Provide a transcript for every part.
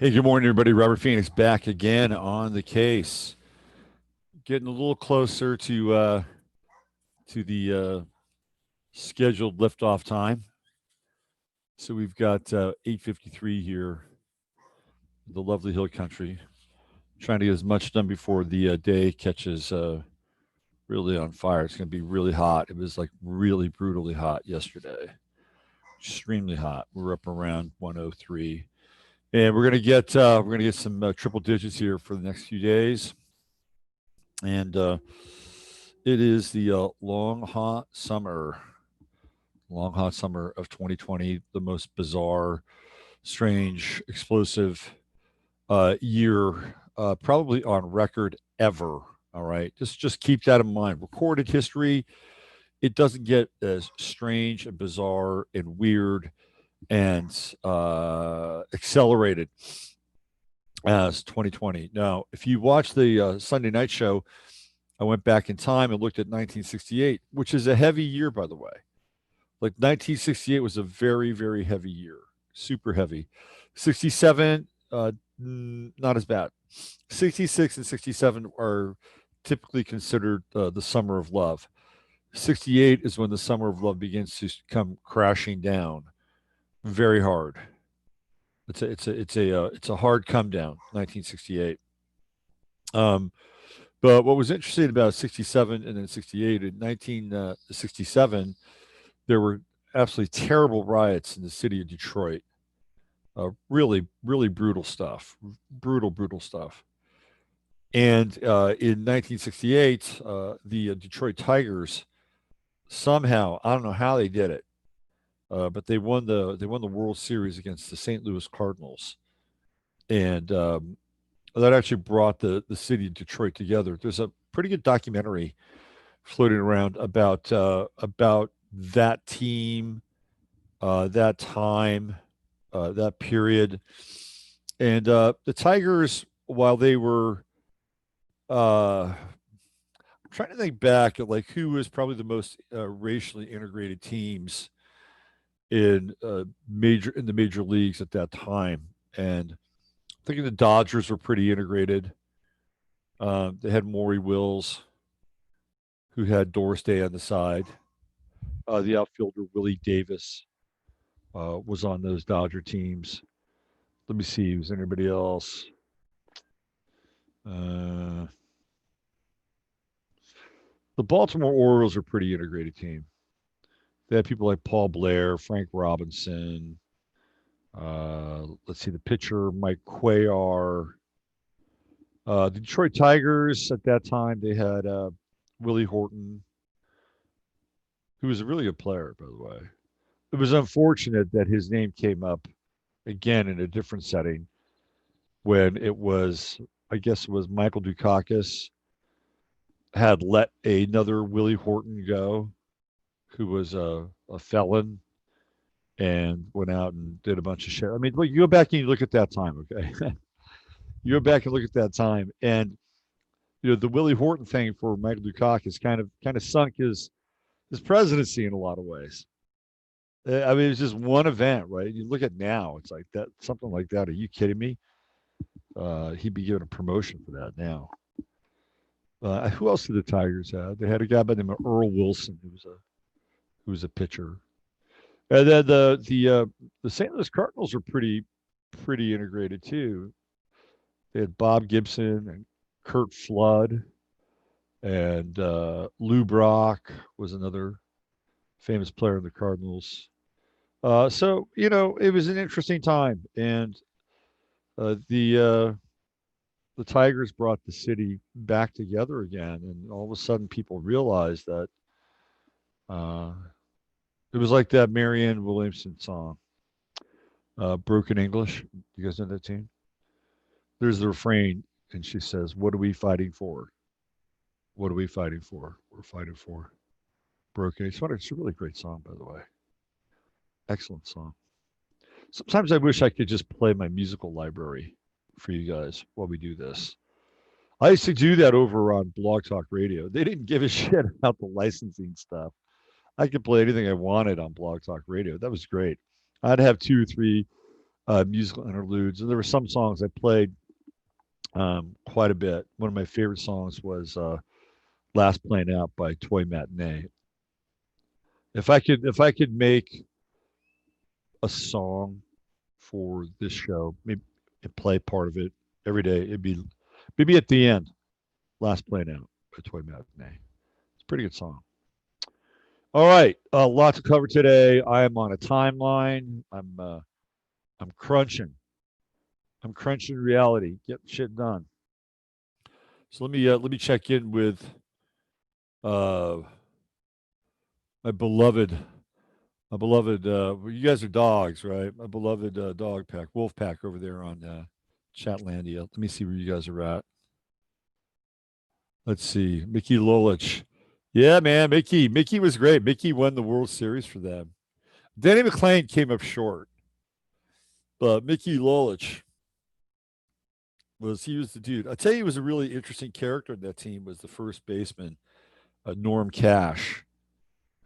Hey, good morning, everybody. Robert Phoenix back again on the case. Getting a little closer to the scheduled liftoff time. So we've got 8:53 here, the lovely hill country. Trying to get as much done before the day catches really on fire. It's going to be really hot. It was like really brutally hot yesterday. Extremely hot. We're up around 103, and we're gonna get some triple digits here for the next few days. And it is the long hot summer of 2020, the most bizarre, strange, explosive year probably on record ever. All right, just keep that in mind. Recorded history, it doesn't get as strange and bizarre and weird and accelerated as 2020. Now, if you watch the Sunday night show, I went back in time and looked at 1968, which is a heavy year, by the way. Like 1968 was a very, very heavy year, super heavy. 67, not as bad. 66 and 67 are typically considered the summer of love. 68 is when the summer of love begins to come crashing down very hard. It's a hard come down. 1968. Um, but what was interesting about 67 and then 68 in 1967, there were absolutely terrible riots in the city of Detroit. Really, really brutal stuff. Brutal stuff. And in 1968, the Detroit Tigers somehow, I don't know how they did it, but they won the World Series against the St. Louis Cardinals, and that actually brought the city of Detroit together. There's a pretty good documentary floating around about that team, that time, that period, and the Tigers. While they were, I'm trying to think back at like who was probably the most racially integrated teams in the major leagues at that time, and thinking the Dodgers were pretty integrated. They had Maury Wills, who had Doris Day on the side. The outfielder Willie Davis was on those Dodger teams. Let me see, was anybody else? Uh, the Baltimore Orioles are a pretty integrated team. They had people like Paul Blair, Frank Robinson. Let's see, the pitcher Mike Cuellar. The Detroit Tigers at that time they had Willie Horton, who was a really good player, by the way. It was unfortunate that his name came up again in a different setting when it was, I guess it was Michael Dukakis had let another Willie Horton go, who was a felon and went out and did a bunch of shit. I mean, look, you go back and you look at that time, okay? You go back and look at that time, and the Willie Horton thing for Michael Dukakis kind of sunk his presidency in a lot of ways. I mean, it's just one event, right? You look at now, it's like that, something like that. Are you kidding me? He'd be given a promotion for that now. Who else did the Tigers have? They had a guy by the name of Earl Wilson, who was a pitcher, and then the St. Louis Cardinals are pretty integrated too. They had Bob Gibson and Kurt Flood, and Lou Brock was another famous player in the Cardinals. So it was an interesting time, and uh, the uh, the Tigers brought the city back together again, and all of a sudden people realized that uh, it was like that Marianne Williamson song, "Broken English." You guys know that tune? There's the refrain, and she says, "What are we fighting for? What are we fighting for? We're fighting for broken." It's a really great song, by the way. Excellent song. Sometimes I wish I could just play my musical library for you guys while we do this. I used to do that over on Blog Talk Radio. They didn't give a shit about the licensing stuff. I could play anything I wanted on Blog Talk Radio. That was great. I'd have two or three. musical interludes. And there were some songs I played quite a bit. One of my favorite songs was "Last Plane Out" by Toy Matinee. If I could make a song for this show, maybe and play part of it every day, it'd be maybe at the end, "Last Plane Out" by Toy Matinee. It's a pretty good song. All right, a lot to cover today. I am on a timeline. I'm crunching. I'm crunching reality, getting shit done. So let me check in with uh, my beloved well, you guys are dogs, right? My beloved dog pack, wolf pack over there on Chatlandia. Let me see where you guys are at. Let's see, Mickey Lolich. Yeah, man, Mickey was great. Mickey won the World Series for them. Denny McClain came up short, but Mickey Lolich he was the dude. I tell you, he was a really interesting character in that team. Was the first baseman, Norm Cash,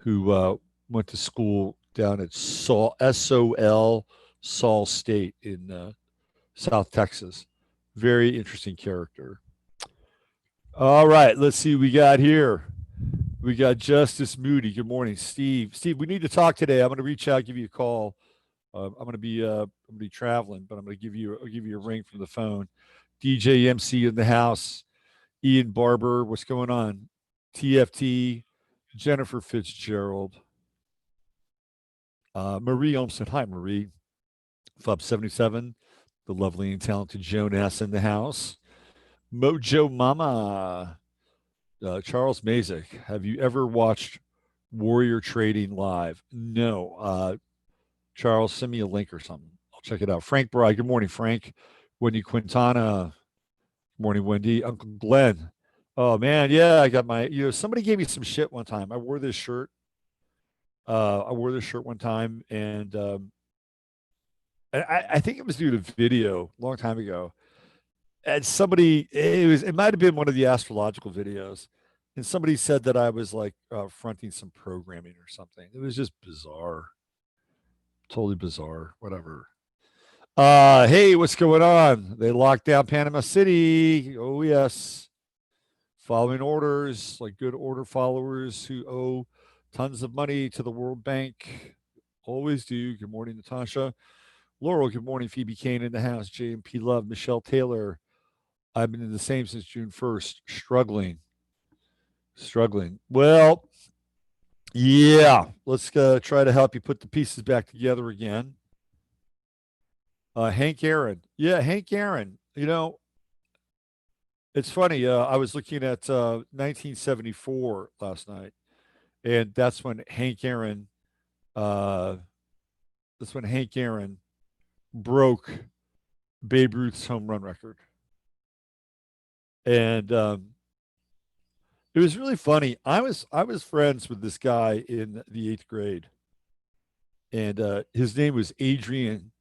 who went to school down at Saul State in South Texas. Very interesting character. All right, let's see what we got here. We got Justice Moody. Good morning, Steve. Steve, we need to talk today. I'm going to reach out, give you a call. I'm going to be traveling, but I'll give you a ring from the phone. DJ MC in the house. Ian Barber, what's going on? TFT, Jennifer Fitzgerald, Marie Olmsted. Hi, Marie. Fub 77, the lovely and talented Joan S. in the house. Mojo Mama, Charles Mazik. Have you ever watched Warrior Trading live? No. Charles, send me a link or something. I'll check it out. Frank Bride. Good morning, Frank. Wendy Quintana. Good morning, Wendy. Uncle Glenn. Oh man, yeah, I got my. Somebody gave me some shit one time. I wore this shirt. I wore this shirt one time, and I think it was due to video a long time ago. And somebody, it might have been one of the astrological videos, and somebody said that I was like fronting some programming or something. It was just bizarre, totally bizarre. Whatever. Hey, what's going on? They locked down Panama City. Oh yes, following orders like good order followers who owe tons of money to the World Bank. Always do. Good morning, Natasha. Laurel, good morning. Phoebe Kane in the house. JMP Love. Michelle Taylor. I've been in the same since June 1st. Struggling. Struggling. Well, yeah. Let's try to help you put the pieces back together again. Hank Aaron. Yeah, Hank Aaron. It's funny. I was looking at 1974 last night, and Uh, that's when Hank Aaron broke Babe Ruth's home run record, and it was really funny. I was friends with this guy in the eighth grade, and his name was Adrian.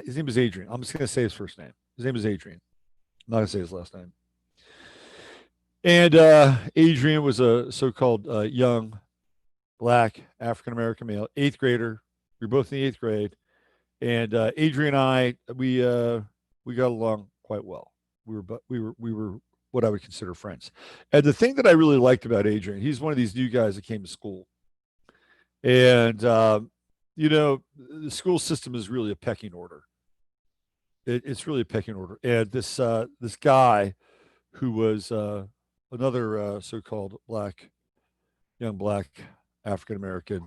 His name was Adrian. I'm just going to say his first name. His name is Adrian. I'm not going to say his last name. And Adrian was a so-called young black African American male, eighth grader. We were both in the eighth grade, and Adrian and we got along quite well. We were what I would consider friends. And the thing that I really liked about Adrian, he's one of these new guys that came to school, and the school system is really a pecking order. It's really a pecking order. And this guy who was another so-called young black African American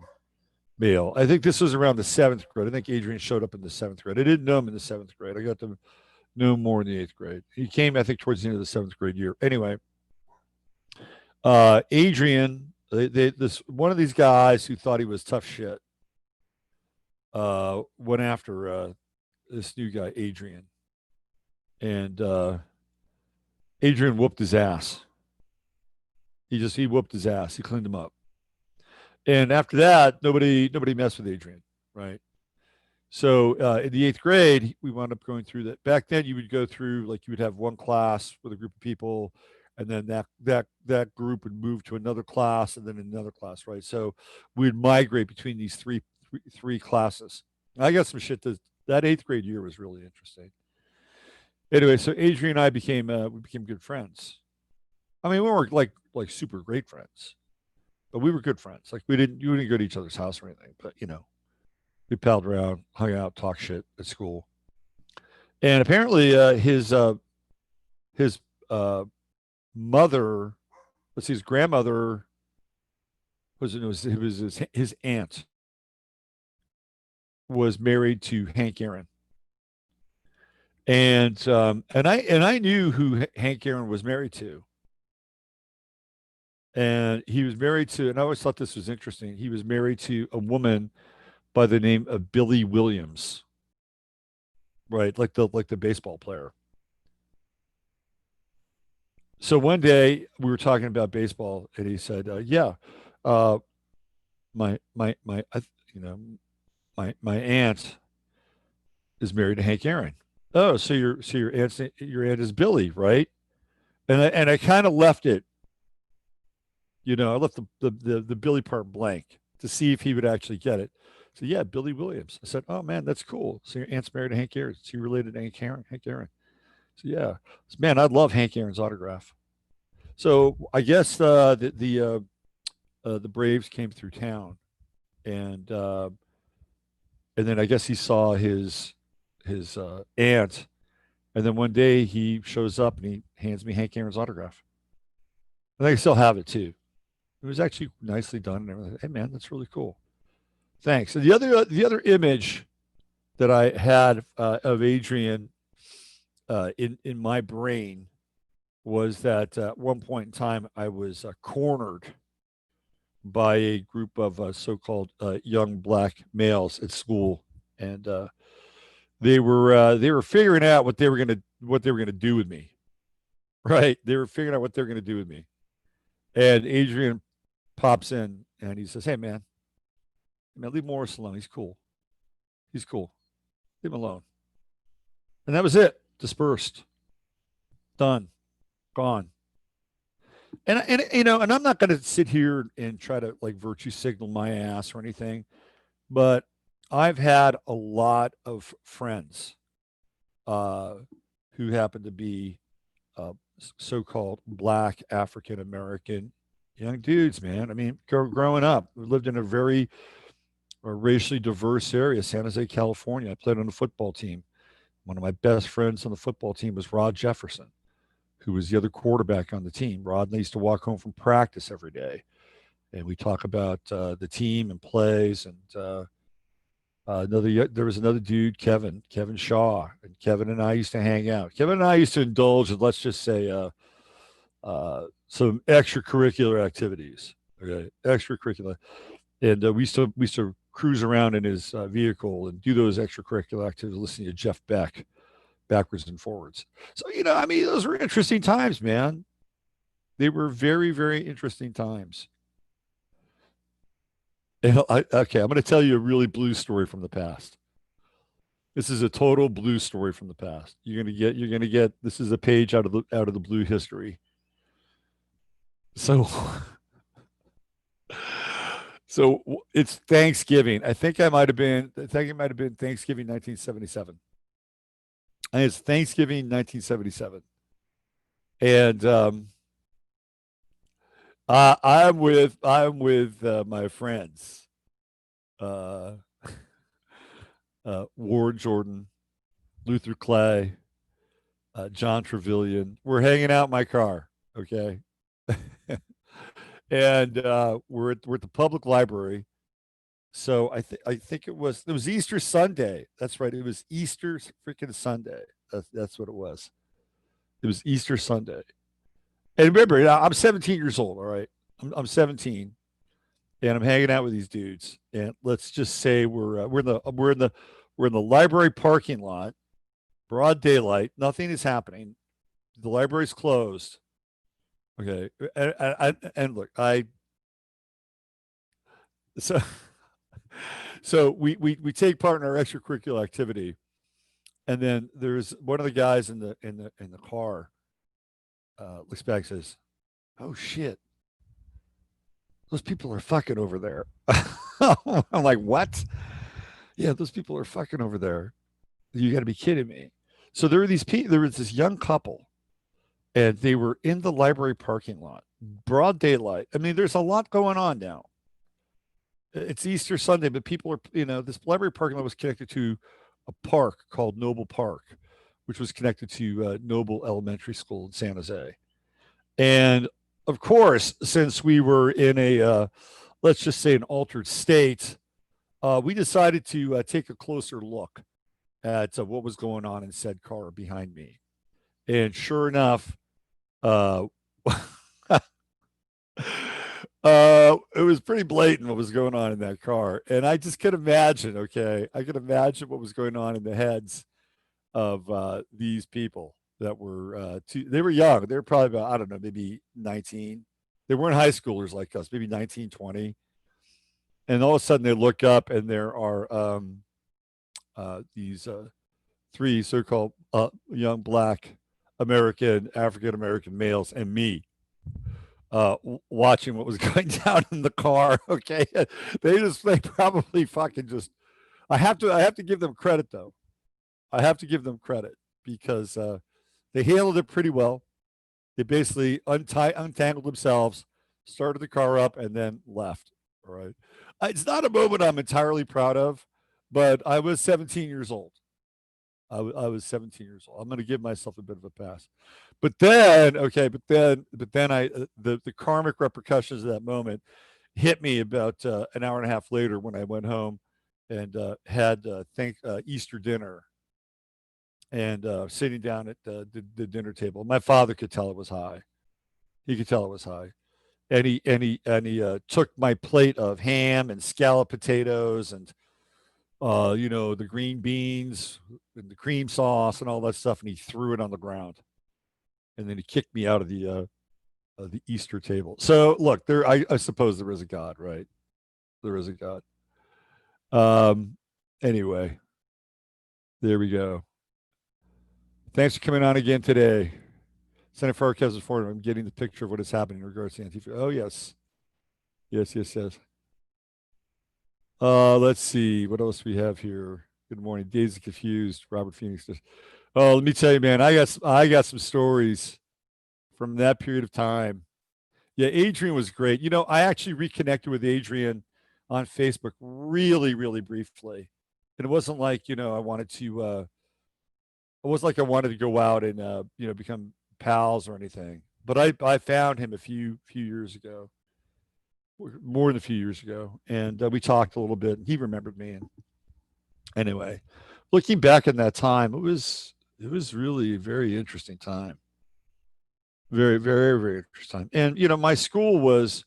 male. I think this was around the seventh grade. I think Adrian showed up in the seventh grade. I didn't know him in the seventh grade. I got to know him more in the eighth grade. He came, I think, towards the end of the seventh grade year. Anyway, Adrian, this one of these guys who thought he was tough shit, went after this new guy, Adrian, and Adrian whooped his ass. He whooped his ass. He cleaned him up. And after that, nobody messed with Adrian, right? So in the eighth grade, we wound up going through that. Back then, you would go through like you would have one class with a group of people, and then that group would move to another class, and then another class, right? So we'd migrate between these three classes. I got some shit That eighth grade year was really interesting. Anyway, so Adrian and I became we became good friends. I mean, we weren't like super great friends, but we were good friends. Like we didn't go to each other's house or anything, but we palled around, hung out, talked shit at school. And apparently, his mother, let's see, his grandmother was his aunt was married to Hank Aaron, and I knew who Hank Aaron was married to, and he was married to, and I always thought this was interesting. He was married to a woman by the name of Billy Williams, right? Like the baseball player. So one day we were talking about baseball, and he said, "Yeah, uh, my, you know, my aunt is married to Hank Aaron. Oh, your aunt is Billy, right?" And I kind of left it, I left the Billy part blank to see if he would actually get it. So yeah, Billy Williams. I said, "Oh man, that's cool. So your aunt's married to Hank Aaron. Is he related to Hank Aaron?" Hank Aaron. So yeah, so, man, I'd love Hank Aaron's autograph. So I guess the Braves came through town, and and then I guess he saw his aunt, and then one day he shows up and he hands me Hank Aaron's autograph. I think I still have it too. It was actually nicely done and everything. Hey man, that's really cool. Thanks. And the other image that I had of Adrian in my brain was that at one point in time I was cornered by a group of so-called young black males at school, and they were figuring out what they were gonna do with me. Right? They were figuring out what they were gonna do with me. And Adrian pops in and he says, hey man, leave Morris alone. He's cool. He's cool. Leave him alone." And that was it. Dispersed. Done. Gone. And I'm not going to sit here and try to like virtue signal my ass or anything, but I've had a lot of friends uh, who happen to be uh, so-called Black African American young dudes. Man, I mean, growing up, we lived in a very racially diverse area, San Jose, California. I played on a football team. One of my best friends on the football team was Rod Jefferson, who was the other quarterback on the team. Rod and I used to walk home from practice every day, and we talk about the team and plays. And there was another dude, Kevin Shaw, and Kevin and I used to hang out. Kevin and I used to indulge in, let's just say, some extracurricular activities. Okay, extracurricular, and we used to cruise around in his vehicle and do those extracurricular activities, listening to Jeff Beck backwards and forwards. So I mean, those were interesting times, man. They were very, very interesting times. Okay, I'm going to tell you a really blue story from the past. This is a total blue story from the past. You're going to get this is a page out of the blue history. So so it's Thanksgiving. I think it might have been Thanksgiving 1977. I think it's Thanksgiving 1977. And I'm with my friends, uh, Ward Jordan, Luther Clay, John Trevelyan. We're hanging out in my car, okay, and we're at the public library. So I think it was Easter Sunday. That's right. It was Easter freaking Sunday. That's what it was. It was Easter Sunday. And remember, I'm 17 years old. All right, I'm 17, and I'm hanging out with these dudes. And let's just say we're in the library parking lot, broad daylight. Nothing is happening. The library's closed. Okay, and look, I so so we take part in our extracurricular activity, and then there's one of the guys in the car. Looks back and says, "Oh shit, those people are fucking over there." I'm like, "What?" "Yeah, those people are fucking over there." You got to be kidding me. So there were these people. There was this young couple, and they were in the library parking lot, broad daylight. I mean, there's a lot going on now. It's Easter Sunday, but people are, this library parking lot was connected to a park called Noble Park, which was connected to Noble Elementary School in San Jose. And of course, since we were in let's just say, an altered state, we decided to take a closer look at what was going on in said car behind me. And sure enough, uh, it was pretty blatant what was going on in that car. And I just could imagine, okay, I could imagine what was going on in the heads of these people that were, they were young. They were probably about, I don't know, maybe 19. They weren't high schoolers like us, maybe 19, 20. And all of a sudden they look up and there are these three so-called young black African American males and me watching what was going down in the car. Okay, they probably fucking just. I have to give them credit though. I have to give them credit because they handled it pretty well. They basically untangled themselves, started the car up, and then left. All right, it's not a moment I'm entirely proud of, but I was 17 years old. I was 17 years old. I'm going to give myself a bit of a pass. But then, okay, but then the karmic repercussions of that moment hit me about an hour and a half later when I went home and had Easter dinner and sitting down at the dinner table. My father could tell it was high. He could tell it was high. And he took my plate of ham and scalloped potatoes and the green beans and the cream sauce and all that stuff, and he threw it on the ground. And then he kicked me out of the Easter table. So look, I suppose there is a God, right? There is a God. Anyway, there we go. Thanks for coming on again today. Senator Farkas is forward. I'm getting the picture of what is happening in regards to Antifa. Oh, yes. Yes. Let's see. What else we have here? Good morning. Daisy Confused. Robert Phoenix. Oh, let me tell you, man, I got some stories from that period of time. Yeah, Adrian was great. I actually reconnected with Adrian on Facebook really, really briefly. And it wasn't like, I wanted to it wasn't like I wanted to go out and become pals or anything. But I found him a few years ago, more than a few years ago, and we talked a little bit. And he remembered me. And anyway, looking back in that time, it was really a very interesting time. Very, very, very interesting time. And my school was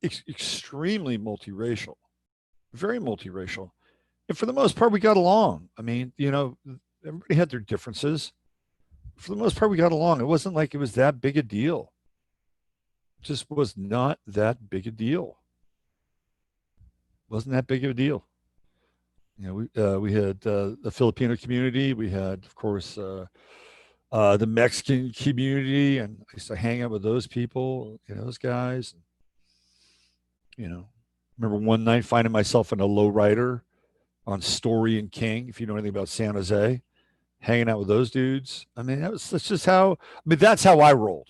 extremely multiracial, very multiracial, and for the most part, we got along. I mean, everybody had their differences. For the most part, we got along. It wasn't like it was that big a deal. It just was not that big a deal. Wasn't that big of a deal. We had the Filipino community. We had, of course, the Mexican community, and I used to hang out with those people, those guys. You know, remember one night finding myself in a lowrider on Story and King, if you know anything about San Jose, hanging out with those dudes. I mean, that's just how. I mean, that's how I rolled.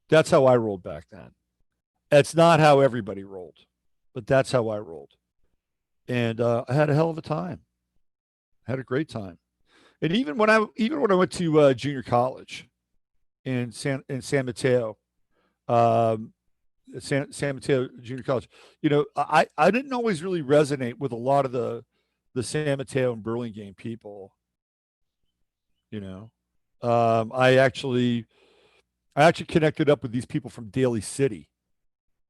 That's how I rolled back then. That's not how everybody rolled, but that's how I rolled. And I had a hell of a time. I had a great time. And even when I went to junior college in San Mateo, um, San Mateo Junior College, I didn't always really resonate with a lot of the San Mateo and Burlingame people. You know, I actually connected up with these people from Daly City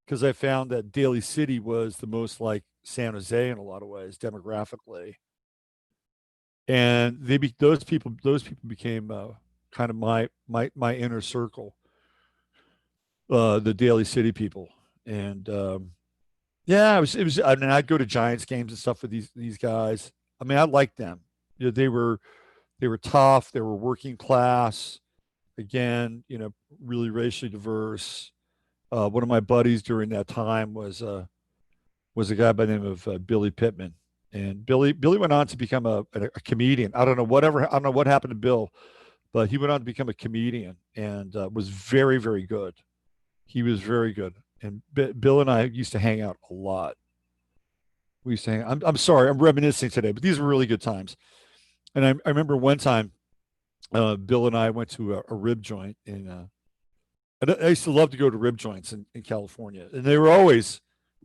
because I found that Daly City was the most like San Jose in a lot of ways demographically, and those people became kind of my inner circle, the Daly City people, and yeah, it was. I mean, I'd go to Giants games and stuff with these guys. I mean, I liked them. They were tough. They were working class. Again, really racially diverse. One of my buddies during that time was a guy by the name of Billy Pittman, And Billy went on to become a comedian. I don't know what happened to Bill, but he went on to become a comedian and was very, very good. He was very good. And Bill and I used to hang out a lot. We used to hang. I'm sorry, I'm reminiscing today, but these were really good times. And I remember one time, Bill and I went to a rib joint in. And I used to love to go to rib joints in California, and they were always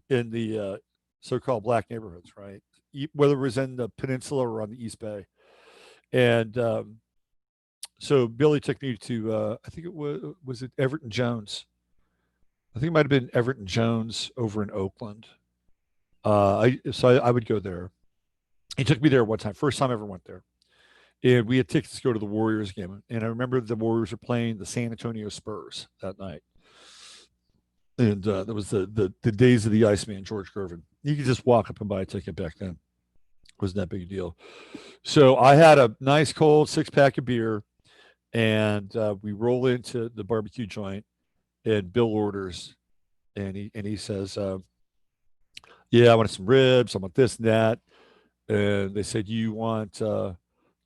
in the so-called black neighborhoods, right? Whether it was in the peninsula or on the East Bay. And so Billy took me to, I think it was it Everton Jones. I think it might have been Everton Jones over in Oakland. I would go there. He took me there one time, first time I ever went there, and we had tickets to go to the Warriors game. And I remember the Warriors were playing the San Antonio Spurs that night, and that was the days of the Iceman, George Gervin. You could just walk up and buy a ticket back then. It wasn't that big a deal. So I had a nice cold 6-pack of beer, and we roll into the barbecue joint, and Bill orders, and he says, "Yeah, I want some ribs. I want this and that." And they said, you want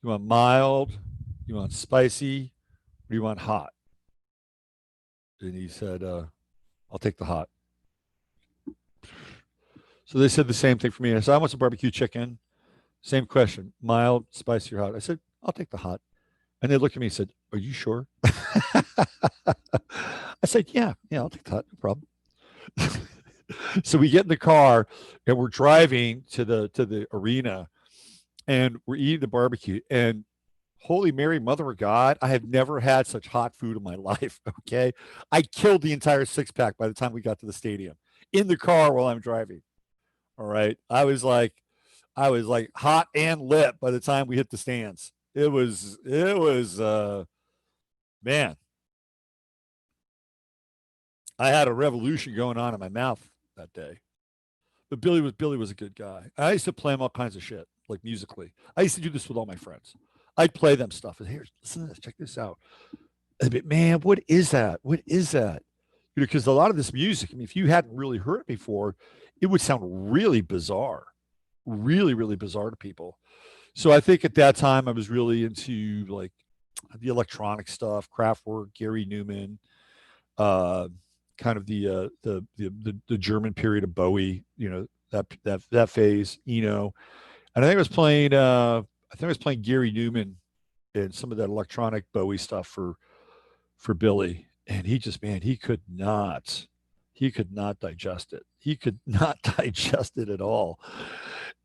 mild, you want spicy, or do you want hot?" And he said, "I'll take the hot." So they said the same thing for me. I said, "I want some barbecue chicken." Same question, mild, spicy, or hot. I said, "I'll take the hot." And they looked at me and said, "Are you sure?" I said, "Yeah, I'll take the hot, no problem." So we get in the car and we're driving to the arena, and we're eating the barbecue. And Holy Mary, Mother of God, I have never had such hot food in my life. Okay. I killed the entire 6-pack by the time we got to the stadium in the car while I'm driving. All right. I was like hot and lit by the time we hit the stands. Man, I had a revolution going on in my mouth that day. But Billy was a good guy. I used to play him all kinds of shit, like musically. I used to do this with all my friends. I'd play them stuff. And here, listen to this, check this out. And be, man, what is that? What is that? You know, because a lot of this music, I mean, if you hadn't really heard it before, it would sound really bizarre, really, really bizarre to people. So I think at that time I was really into like the electronic stuff, Kraftwerk, Gary Newman, uh, kind of the German period of Bowie, you know, that phase, you know. And I think I was playing Gary Newman and some of that electronic Bowie stuff for Billy. And he just, man, he could not digest it. He could not digest it at all.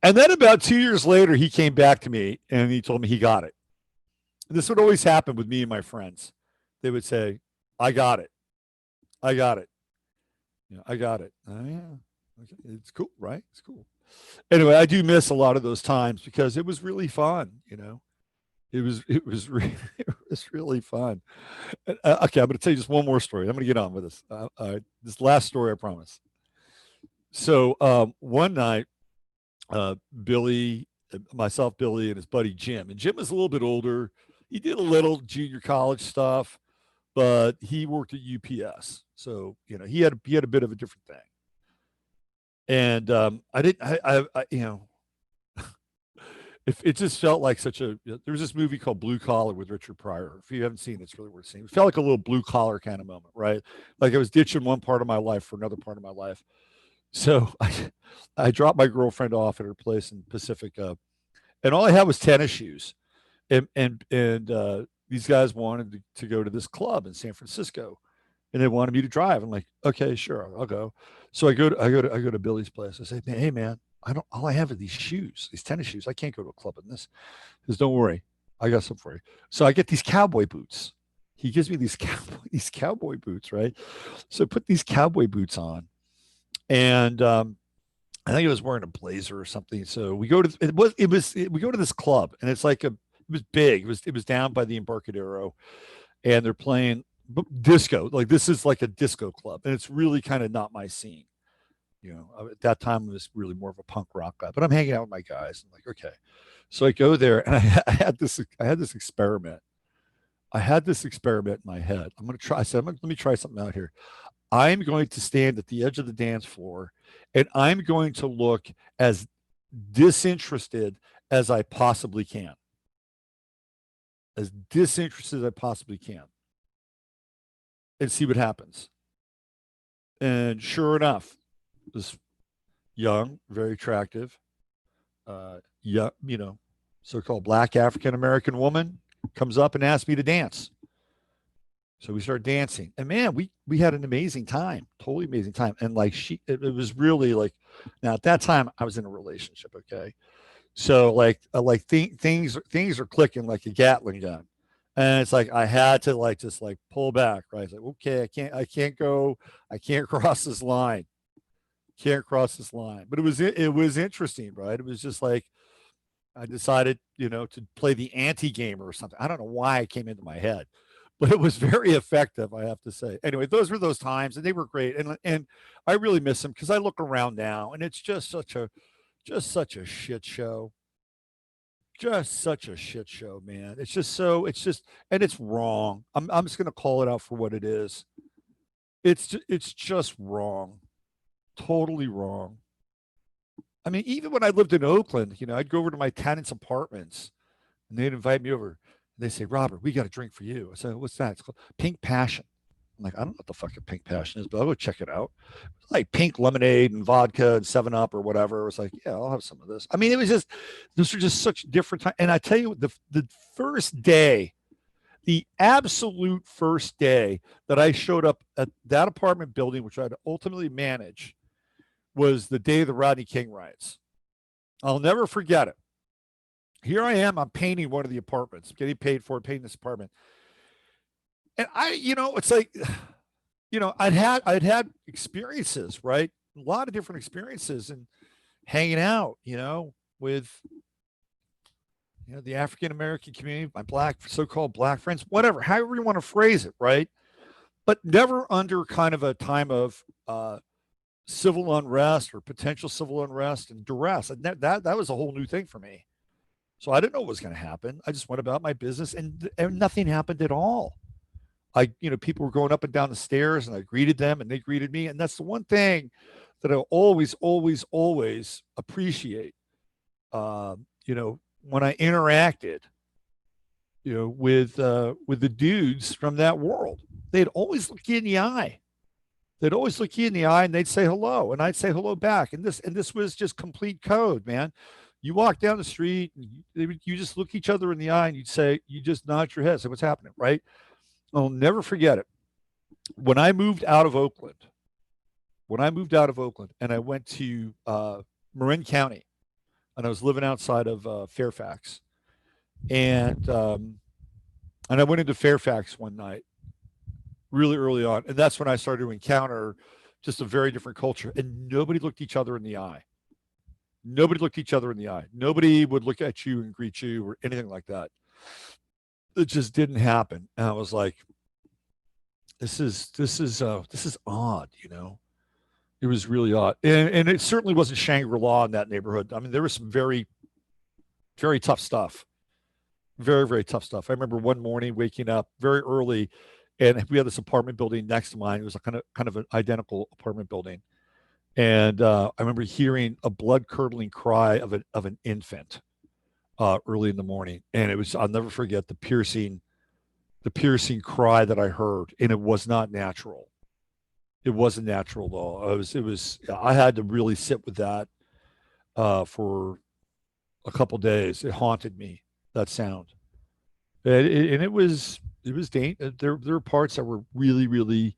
And then about 2 years later, he came back to me and he told me he got it. And this would always happen with me and my friends. They would say, "I got it. I got it. You know, I got it." Oh, yeah. Okay. It's cool, right? It's cool. Anyway, I do miss a lot of those times because it was really fun, you know. It was really fun. Okay, I'm going to tell you just one more story. I'm going to get on with this. This last story, I promise. So one night, Billy, myself, Billy, and his buddy Jim, and Jim was a little bit older. He did a little junior college stuff, but he worked at UPS, so you know he had a bit of a different thing. And I didn't, you know, it just felt like such a. There was this movie called Blue Collar with Richard Pryor. If you haven't seen it, it's really worth seeing. It felt like a little blue collar kind of moment, right? Like I was ditching one part of my life for another part of my life. So I dropped my girlfriend off at her place in Pacifica, and all I had was tennis shoes, and these guys wanted to go to this club in San Francisco, and they wanted me to drive. I'm like, okay, sure, I'll go. So I go to Billy's place. I say, "Hey man, I don't. All I have are these shoes, these tennis shoes. I can't go to a club in this." He says, "Don't worry, I got some for you." So I get these cowboy boots. He gives me these cowboy boots, right? So I put these cowboy boots on, and I think he was wearing a blazer or something. So we go to we go to this club, and it's like a it was big. It was down by the Embarcadero, and they're playing disco. Like this is like a disco club, and it's really kind of not my scene. You know, at that time I was really more of a punk rock guy, but I'm hanging out with my guys. I'm like, okay. So I go there, and I had this experiment. I had this experiment in my head. I'm going to try. I said, let me try something out here. I'm going to stand at the edge of the dance floor, and I'm going to look as disinterested as I possibly can, as disinterested as I possibly can, and see what happens. And sure enough, this young, very attractive, young, so-called Black African American woman comes up and asks me to dance. So we started dancing, and man, we had an amazing time, totally amazing time. And like it was really like, now at that time I was in a relationship, okay, so things are clicking like a Gatling gun, and it's like I had to like just like pull back, right? It's like, okay, I can't go, I can't cross this line, can't cross this line. But it was interesting, right? It was just like I decided, to play the anti gamer or something. I don't know why it came into my head, but it was very effective, I have to say. Anyway, those were those times, and they were great, and I really miss them because I look around now, and it's just such a shit show, just such a shit show, man. And it's wrong. I'm just gonna call it out for what it is. It's just wrong, totally wrong. I mean, even when I lived in Oakland, I'd go over to my tenants' apartments and they'd invite me over. They say, Robert, we got a drink for you. I said, what's that? It's called Pink Passion. I'm like, I don't know what the fucking Pink Passion is, but I'll go check it out. Like pink lemonade and vodka and 7 Up or whatever. It was like, yeah, I'll have some of this. I mean, those are just such different times. And I tell you, the first day, the absolute first day that I showed up at that apartment building, which I'd ultimately manage, was the day of the Rodney King riots. I'll never forget it. Here I am, I'm painting one of the apartments, getting paid for painting this apartment. And it's like, I'd had experiences, right? A lot of different experiences and hanging out, with the African American community, my black so-called black friends, whatever, however you want to phrase it, right? But never under kind of a time of civil unrest or potential civil unrest and duress. And that was a whole new thing for me. So I didn't know what was going to happen. I just went about my business, and nothing happened at all. People were going up and down the stairs, and I greeted them, and they greeted me. And that's the one thing that I always, always, always appreciate. When I interacted, with the dudes from that world, they'd always look you in the eye. They'd always look you in the eye, and they'd say hello, and I'd say hello back. And this was just complete code, man. You walk down the street, and you just look each other in the eye, and you just nod your head, say what's happening, right? I'll never forget it. When I moved out of Oakland, and I went to Marin County, and I was living outside of Fairfax, and I went into Fairfax one night, really early on, and that's when I started to encounter just a very different culture, and nobody looked each other in the eye. Nobody looked each other in the eye. Nobody would look at you and greet you or anything like that. It just didn't happen. And I was like, this is odd. It was really odd. And it certainly wasn't Shangri-La in that neighborhood. I mean, there was some very, very tough stuff. Very, very tough stuff. I remember one morning waking up very early, and we had this apartment building next to mine. It was a kind of an identical apartment building. And I remember hearing a blood curdling cry of an infant early in the morning, and I'll never forget the piercing cry that I heard, and it was not natural. It wasn't natural at all. I had to really sit with that for a couple days. It haunted me, that sound, and it was dangerous. There were parts that were really, really,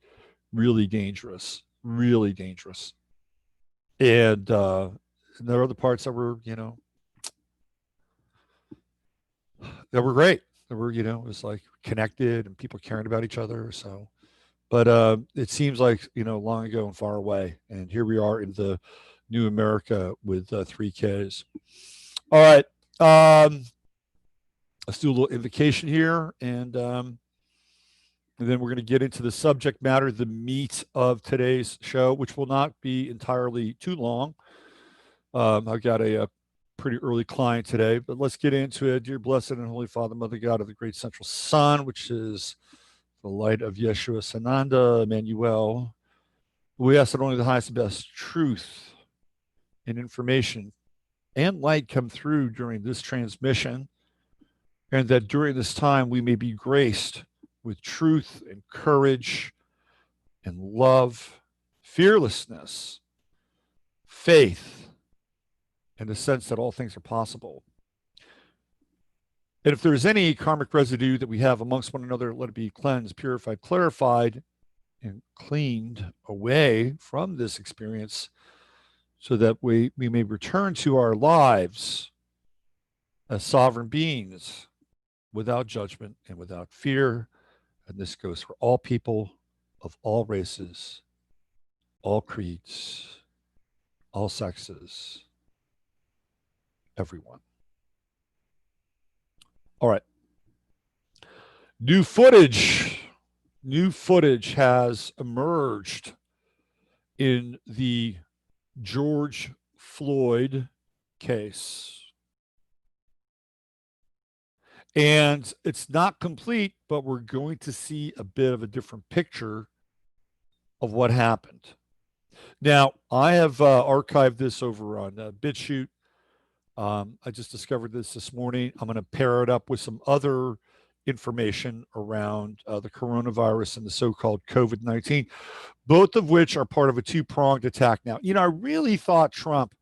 really dangerous, really dangerous, and there were other parts that were great. That were, it was like connected and people caring about each other. So, but it seems like long ago and far away, and here we are in the new America with 3Ks. All right, let's do a little invocation here, and then we're going to get into the subject matter, the meat of today's show, which will not be entirely too long. I've got a pretty early client today, but let's get into it. Dear blessed and holy Father, Mother God of the great central sun, which is the light of Yeshua Sananda, Emmanuel, we ask that only the highest and best truth and information and light come through during this transmission, and that during this time we may be graced with truth and courage and love, fearlessness, faith, and the sense that all things are possible. And if there's any karmic residue that we have amongst one another, let it be cleansed, purified, clarified, and cleaned away from this experience so that we may return to our lives as sovereign beings without judgment and without fear. And this goes for all people of all races, all creeds, all sexes, everyone. All right. New footage has emerged in the George Floyd case. And it's not complete, but we're going to see a bit of a different picture of what happened. Now, I have archived this over on BitChute. I just discovered this morning. I'm going to pair it up with some other information around the coronavirus and the so-called COVID-19, both of which are part of a two-pronged attack now. You know, I really thought Trump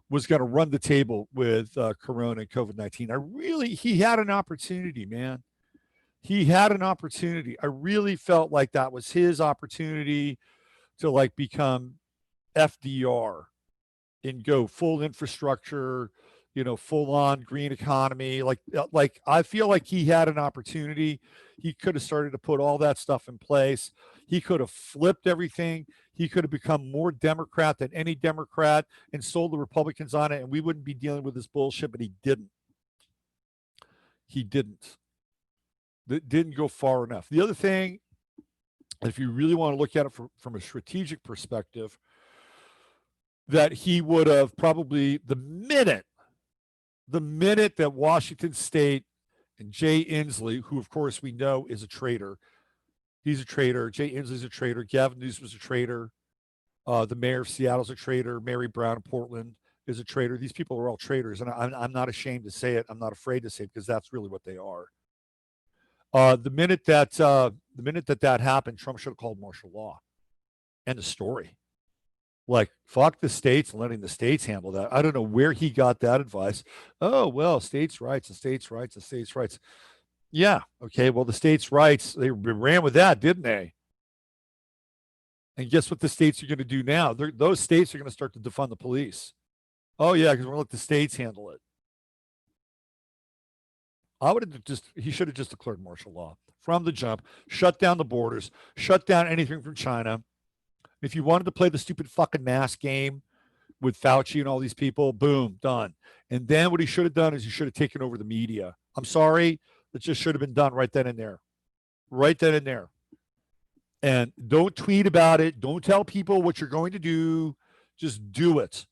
was going to run the table with Corona and COVID-19. He had an opportunity, man. He had an opportunity. I really felt like that was his opportunity to like become FDR and go full infrastructure, you know, full on green economy. Like I feel like he had an opportunity. He could have started to put all that stuff in place. He could have flipped everything. He could have become more Democrat than any Democrat and sold the Republicans on it, and we wouldn't be dealing with this bullshit, but he didn't. He didn't. That didn't go far enough. The other thing, if you really want to look at it from a strategic perspective, that he would have probably the minute that Washington State and Jay Inslee, who of course we know is a traitor, he's a traitor. Jay Inslee's a traitor. Gavin Newsom was a traitor. The mayor of Seattle's a traitor. Mary Brown of Portland is a traitor. These people are all traitors, and I'm not ashamed to say it. I'm not afraid to say it because that's really what they are. The minute that happened, Trump should have called martial law. End of story. Like, fuck the states and letting the states handle that. I don't know where he got that advice. Oh, well, states' rights and states' rights and states' rights. Yeah, okay, well, the states' rights, they ran with that, didn't they? And guess what the states are going to do now? Those states are going to start to defund the police. Oh, yeah, because we're going to let the states handle it. He should have just declared martial law from the jump, shut down the borders, shut down anything from China. If you wanted to play the stupid fucking mask game with Fauci and all these people, boom, done. And then what he should have done is he should have taken over the media. I'm sorry, that just should have been done right then and there. Right then and there. And don't tweet about it. Don't tell people what you're going to do. Just do it.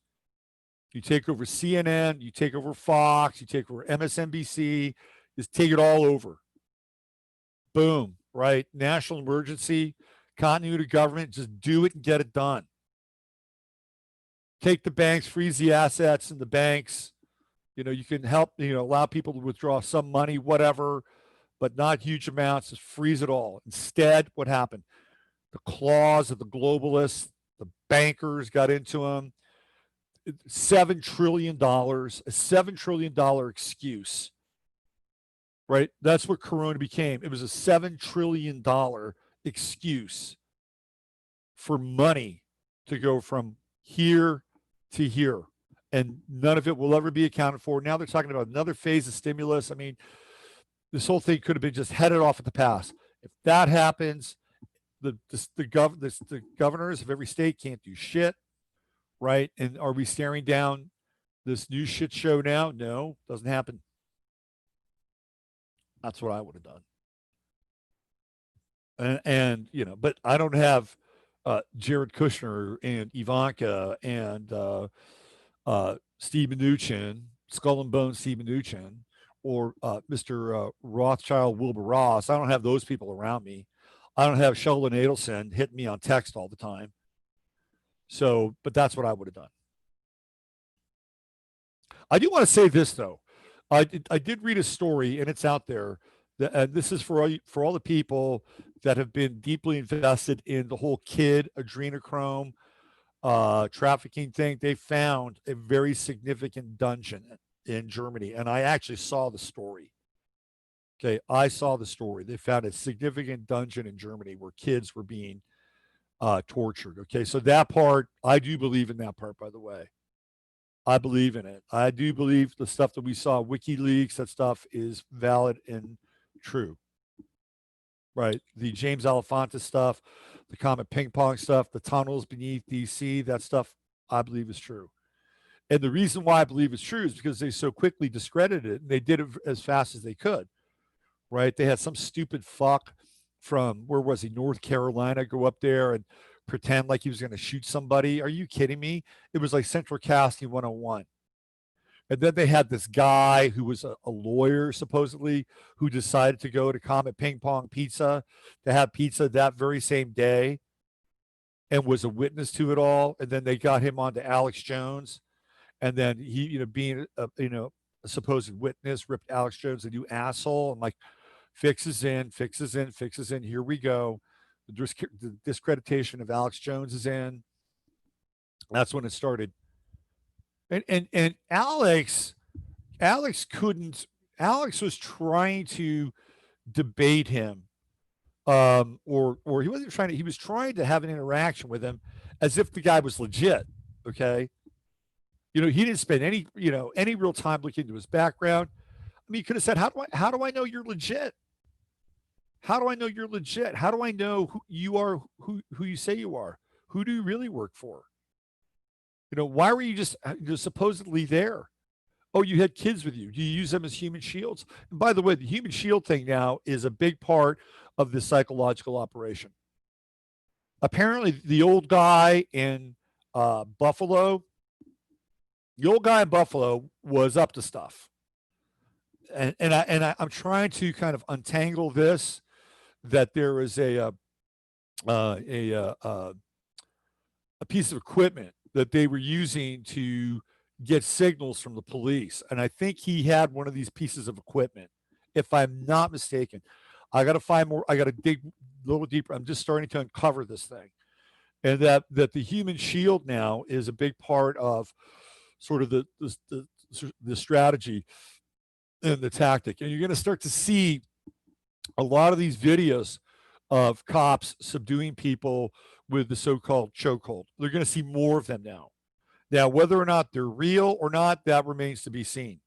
You take over CNN, you take over Fox, you take over MSNBC, just take it all over. Boom, right? National emergency, continuity of government, just do it and get it done. Take the banks, freeze the assets in the banks. You know, you can help, allow people to withdraw some money, whatever, but not huge amounts. Just freeze it all. Instead, what happened? The claws of the globalists, the bankers got into them. $7 trillion, a $7 trillion excuse, right? That's what Corona became. It was a $7 trillion excuse for money to go from here to here. And none of it will ever be accounted for. Now they're talking about another phase of stimulus. I mean, this whole thing could have been just headed off at the pass. If that happens, the governors of every state can't do shit, right? And are we staring down this new shit show now? No, doesn't happen. That's what I would have done. And but I don't have Jared Kushner and Ivanka and Steve Mnuchin, Skull and Bones Steve Mnuchin, or Mr. Rothschild Wilbur Ross. I don't have those people around me. I don't have Sheldon Adelson hitting me on text all the time. So, but that's what I would have done. I do want to say this though. I did read a story, and it's out there. And this is for all the people that have been deeply invested in the whole kid adrenochrome trafficking thing. They found a very significant dungeon in Germany, and I actually saw the story. Okay, I saw the story. They found a significant dungeon in Germany where kids were being tortured. Okay, so that part, I do believe in that part. By the way, I believe in it. I do believe the stuff that we saw, WikiLeaks, that stuff is valid and true. Right, the James Alefantis stuff, the Comet Ping Pong stuff, the tunnels beneath DC, that stuff, I believe is true. And the reason why I believe it's true is because they so quickly discredited it, and they did it as fast as they could. Right, they had some stupid fuck from where was he, North Carolina, go up there and pretend like he was going to shoot somebody. Are you kidding me? It was like Central Casting 101. And then they had this guy who was a lawyer, supposedly, who decided to go to Comet Ping Pong Pizza to have pizza that very same day and was a witness to it all. And then they got him onto Alex Jones. And then he, being a supposed witness, ripped Alex Jones a new asshole and like fixes in, fixes in, fixes in. Here we go. The discreditation of Alex Jones is in. That's when it started. And Alex couldn't. Alex was trying to debate him, or he wasn't trying to. He was trying to have an interaction with him, as if the guy was legit. Okay, he didn't spend any real time looking into his background. I mean, he could have said, how do I know you're legit? How do I know you're legit? How do I know who you are, who you say you are? Who do you really work for? Why were you just supposedly there? Oh, you had kids with you. Do you use them as human shields? And by the way, the human shield thing now is a big part of this psychological operation. Apparently, the old guy in Buffalo, was up to stuff. I'm trying to kind of untangle this, that there is a piece of equipment that they were using to get signals from the police. And I think he had one of these pieces of equipment, if I'm not mistaken. I got to find more. I got to dig a little deeper. I'm just starting to uncover this thing. And that the human shield now is a big part of sort of the strategy and the tactic. And you're going to start to see a lot of these videos of cops subduing people with the so-called chokehold. They're going to see more of them now. Now, whether or not they're real or not, that remains to be seen.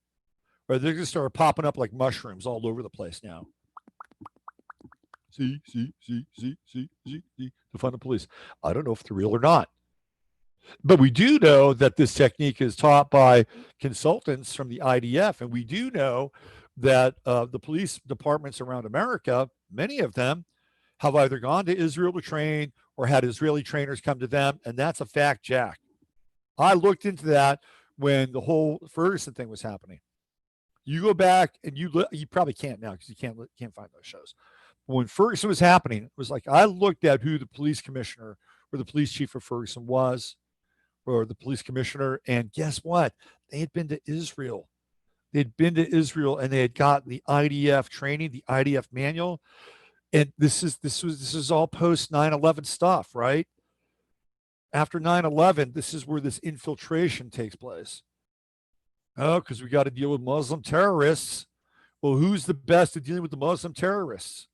Or they're going to start popping up like mushrooms all over the place now. See, to find the police. I don't know if they're real or not. But we do know that this technique is taught by consultants from the IDF. And we do know that the police departments around America, many of them, have either gone to Israel to train or had Israeli trainers come to them. And that's a fact, Jack. I looked into that when the whole Ferguson thing was happening. You go back and you probably can't now because you can't find those shows. But when Ferguson was happening, it was like I looked at who the police commissioner or the police chief of Ferguson was, or the police commissioner, and guess what? They had been to Israel. They'd been to Israel and they had gotten the IDF training, the IDF manual. And this is all post 9/11 stuff, right? After 9/11, this is where this infiltration takes place. Oh, because we got to deal with Muslim terrorists. Well, who's the best at dealing with the Muslim terrorists?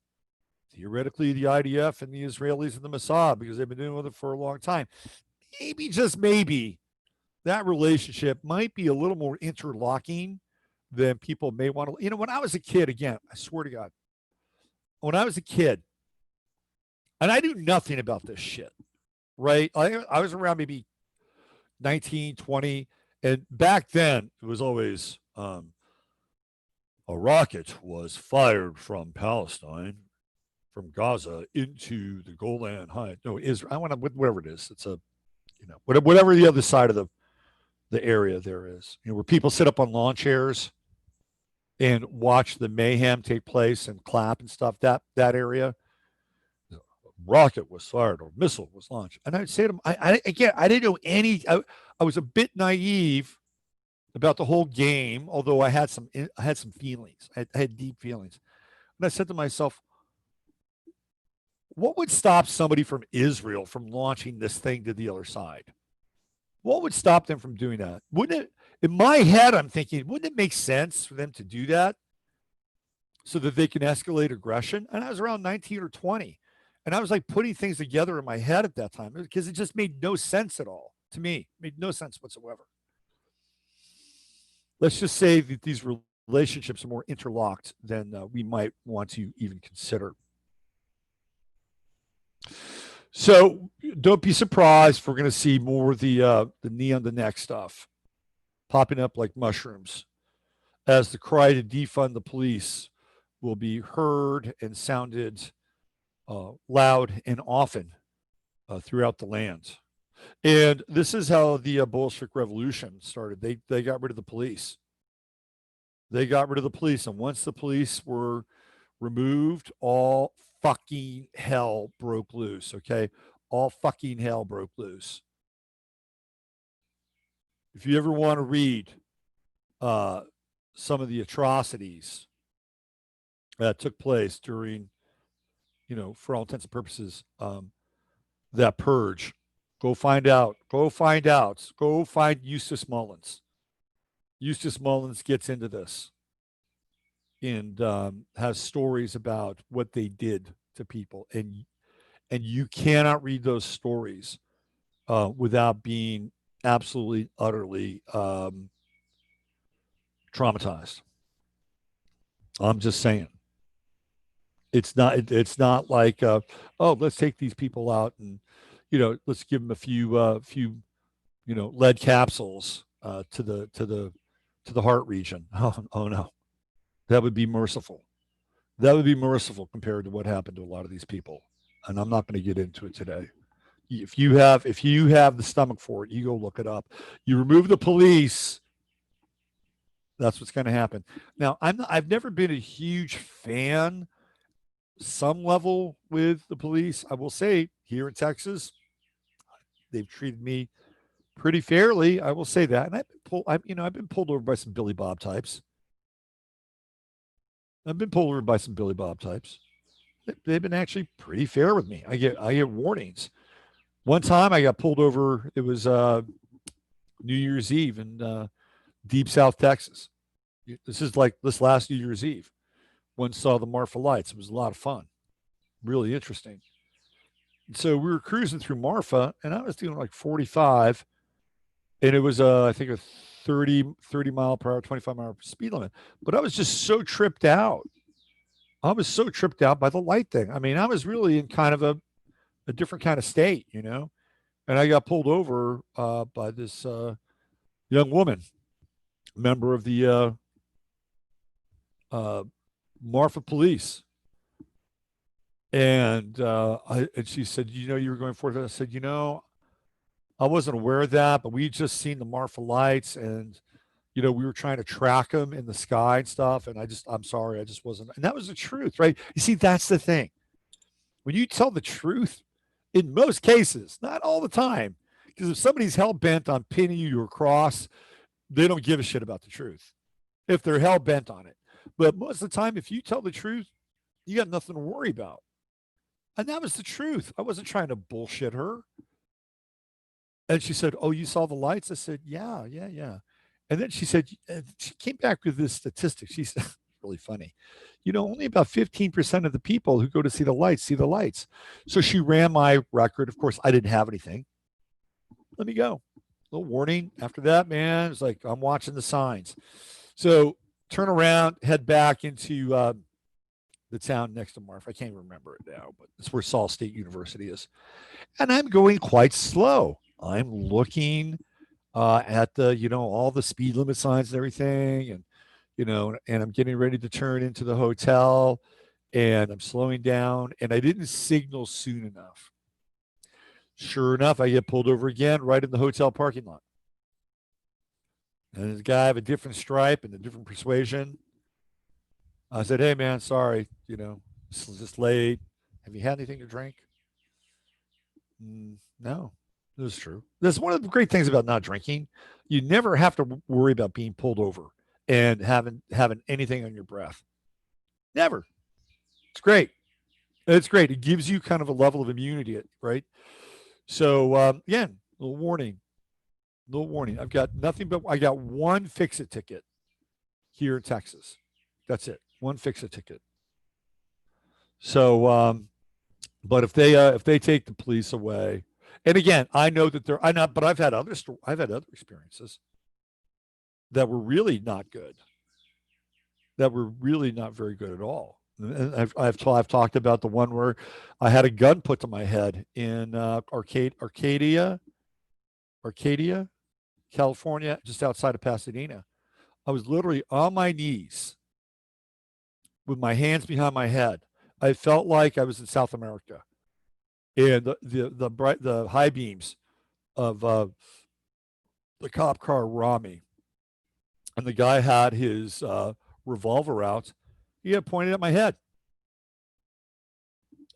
Theoretically, the IDF and the Israelis and the Mossad, because they've been doing with it for a long time. Maybe, just maybe, that relationship might be a little more interlocking than people may want to. When I was a kid, again, I swear to God, when I was a kid, and I knew nothing about this shit, right? I was around maybe 19, 20. And back then, it was always a rocket was fired from Palestine, from Gaza into the Golan Heights. No, Israel. I want to, whatever it is. It's whatever the other side of the area there is. Where people sit up on lawn chairs and watch the mayhem take place and clap and stuff. That area. Rocket was fired or missile was launched. And I'd say to them, I didn't know any, I was a bit naive about the whole game. Although I had some feelings. I had deep feelings, and I said to myself, what would stop somebody from Israel from launching this thing to the other side? What would stop them from doing that? Wouldn't it? In my head, I'm thinking, wouldn't it make sense for them to do that so that they can escalate aggression? And I was around 19 or 20. And I was like putting things together in my head at that time because it just made no sense at all to me. It made no sense whatsoever. Let's just say that these relationships are more interlocked than we might want to even consider. So don't be surprised if we're going to see more of the knee on the neck stuff popping up like mushrooms as the cry to defund the police will be heard and sounded loud and often throughout the land. And this is how the Bolshevik Revolution started. They got rid of the police. They got rid of the police, and once the police were removed, all fucking hell broke loose. Okay, all fucking hell broke loose. If you ever want to read uh, some of the atrocities that took place during, for all intents and purposes, that purge. Go find out. Go find out. Go find Eustace Mullins. Eustace Mullins gets into this and has stories about what they did to people, and you cannot read those stories without being absolutely, utterly traumatized. I'm just saying. It's not like oh, let's take these people out and let's give them a few lead capsules to the heart region. Oh no, that would be merciful. That would be merciful compared to what happened to a lot of these people. And I'm not going to get into it today. If you have the stomach for it, you go look it up. You remove the police, that's what's going to happen. Now, I've never been a huge fan some level with the police. I will say here in Texas, they've treated me pretty fairly. I will say that, and I've been pulled over by some Billy Bob types. I've been pulled over by some Billy Bob types. They've been actually pretty fair with me. I get warnings. One time I got pulled over. It was New Year's Eve in deep South Texas. This is like this last New Year's Eve. One saw the Marfa lights. It was a lot of fun, really interesting. So we were cruising through Marfa, and I was doing like 45, and it was I think a 30 mile per hour, 25-mile speed limit. But I was just so tripped out. I was so tripped out by the light thing. I mean, I was really in kind of a different kind of state, And I got pulled over by this young woman, member of the uh, Marfa police. And she said, you were going for it. I said, I wasn't aware of that, but we just seen the Marfa lights, and we were trying to track them in the sky and stuff. And I'm sorry, I just wasn't. And that was the truth, right? You see, that's the thing. When you tell the truth, in most cases, not all the time, because if somebody's hell bent on pinning you to a cross, they don't give a shit about the truth. If they're hell bent on it, but most of the time, if you tell the truth, you got nothing to worry about. And that was the truth. I wasn't trying to bullshit her. And she said, "Oh, you saw the lights?" I said, "Yeah, yeah, yeah." And then she said, she came back with this statistic. She said, really funny. Only about 15% of the people who go to see the lights. So she ran my record. Of course, I didn't have anything. Let me go. A little warning. After that, man, it's like I'm watching the signs. So turn around, head back into the town next to Marfa. I can't remember it now, but it's where Saul State University is. And I'm going quite slow. I'm looking at the, all the speed limit signs and everything. And I'm getting ready to turn into the hotel, and I'm slowing down, and I didn't signal soon enough. Sure enough, I get pulled over again right in the hotel parking lot. And this guy have a different stripe and a different persuasion. I said, "Hey man, sorry, this is just late. Have you had anything to drink?" No. That's true. That's one of the great things about not drinking. You never have to worry about being pulled over and having anything on your breath. Never. It's great. It's great. It gives you kind of a level of immunity, right? So again, little warning, little warning. I've got nothing but I got one fix-it ticket here in Texas. That's it. One fix-it ticket. So, but if they take the police away, and again, I know that they're I not, but I've had other experiences that were really not good, that were really not very good at all. And I've talked about the one where I had a gun put to my head in Arcadia, California, just outside of Pasadena. I was literally on my knees with my hands behind my head. I felt like I was in South America, and the high beams of the cop car raw me, and the guy had his revolver out. He had pointed at my head.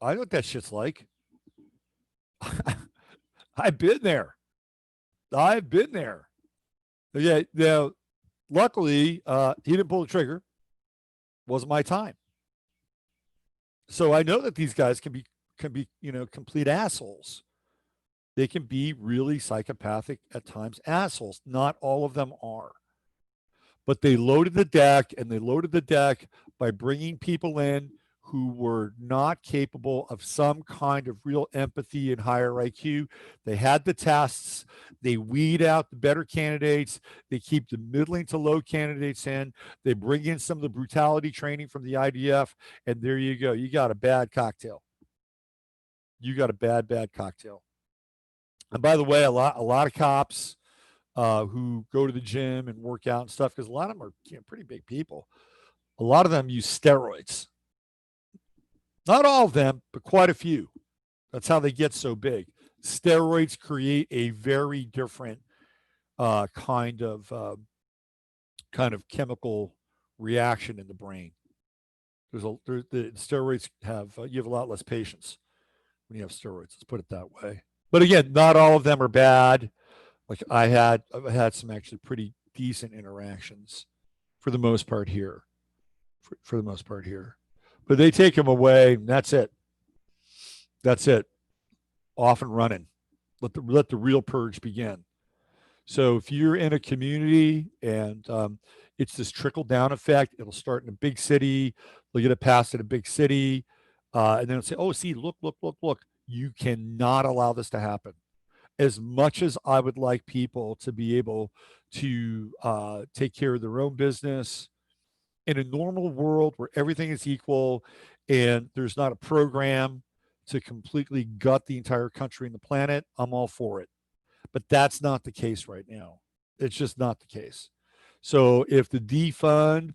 I know what that shit's like. I've been there. I've been there. Yeah. Now, luckily, he didn't pull the trigger. Wasn't my time. So I know that these guys can be complete assholes. They can be really psychopathic at times assholes. Not all of them are. But they loaded the deck, and they loaded the deck by bringing people in who were not capable of some kind of real empathy and higher IQ. They had the tests. They weed out the better candidates. They keep the middling to low candidates in. They bring in some of the brutality training from the IDF, and there you go. You got a bad cocktail. You got a bad cocktail. And by the way, a lot of cops who go to the gym and work out and stuff, because a lot of them are pretty big people. A lot of them use steroids. Not all of them, but quite a few. That's how they get so big. Steroids create a very different kind of chemical reaction in the brain. The steroids have you have a lot less patience when you have steroids. Let's put it that way. But again, not all of them are bad. Like I've had some actually pretty decent interactions for the most part here. For the most part here. But they take them away, and that's it. That's it. Off and running. Let the real purge begin. So if you're in a community and it's this trickle down effect, it'll start in a big city. They'll get it passed in a big city, and then it'll say, "Oh, see, look! You cannot allow this to happen." As much as I would like people to be able to take care of their own business in a normal world where everything is equal and there's not a program to completely gut the entire country and the planet, I'm all for it. But that's not the case right now. It's just not the case. So if the defund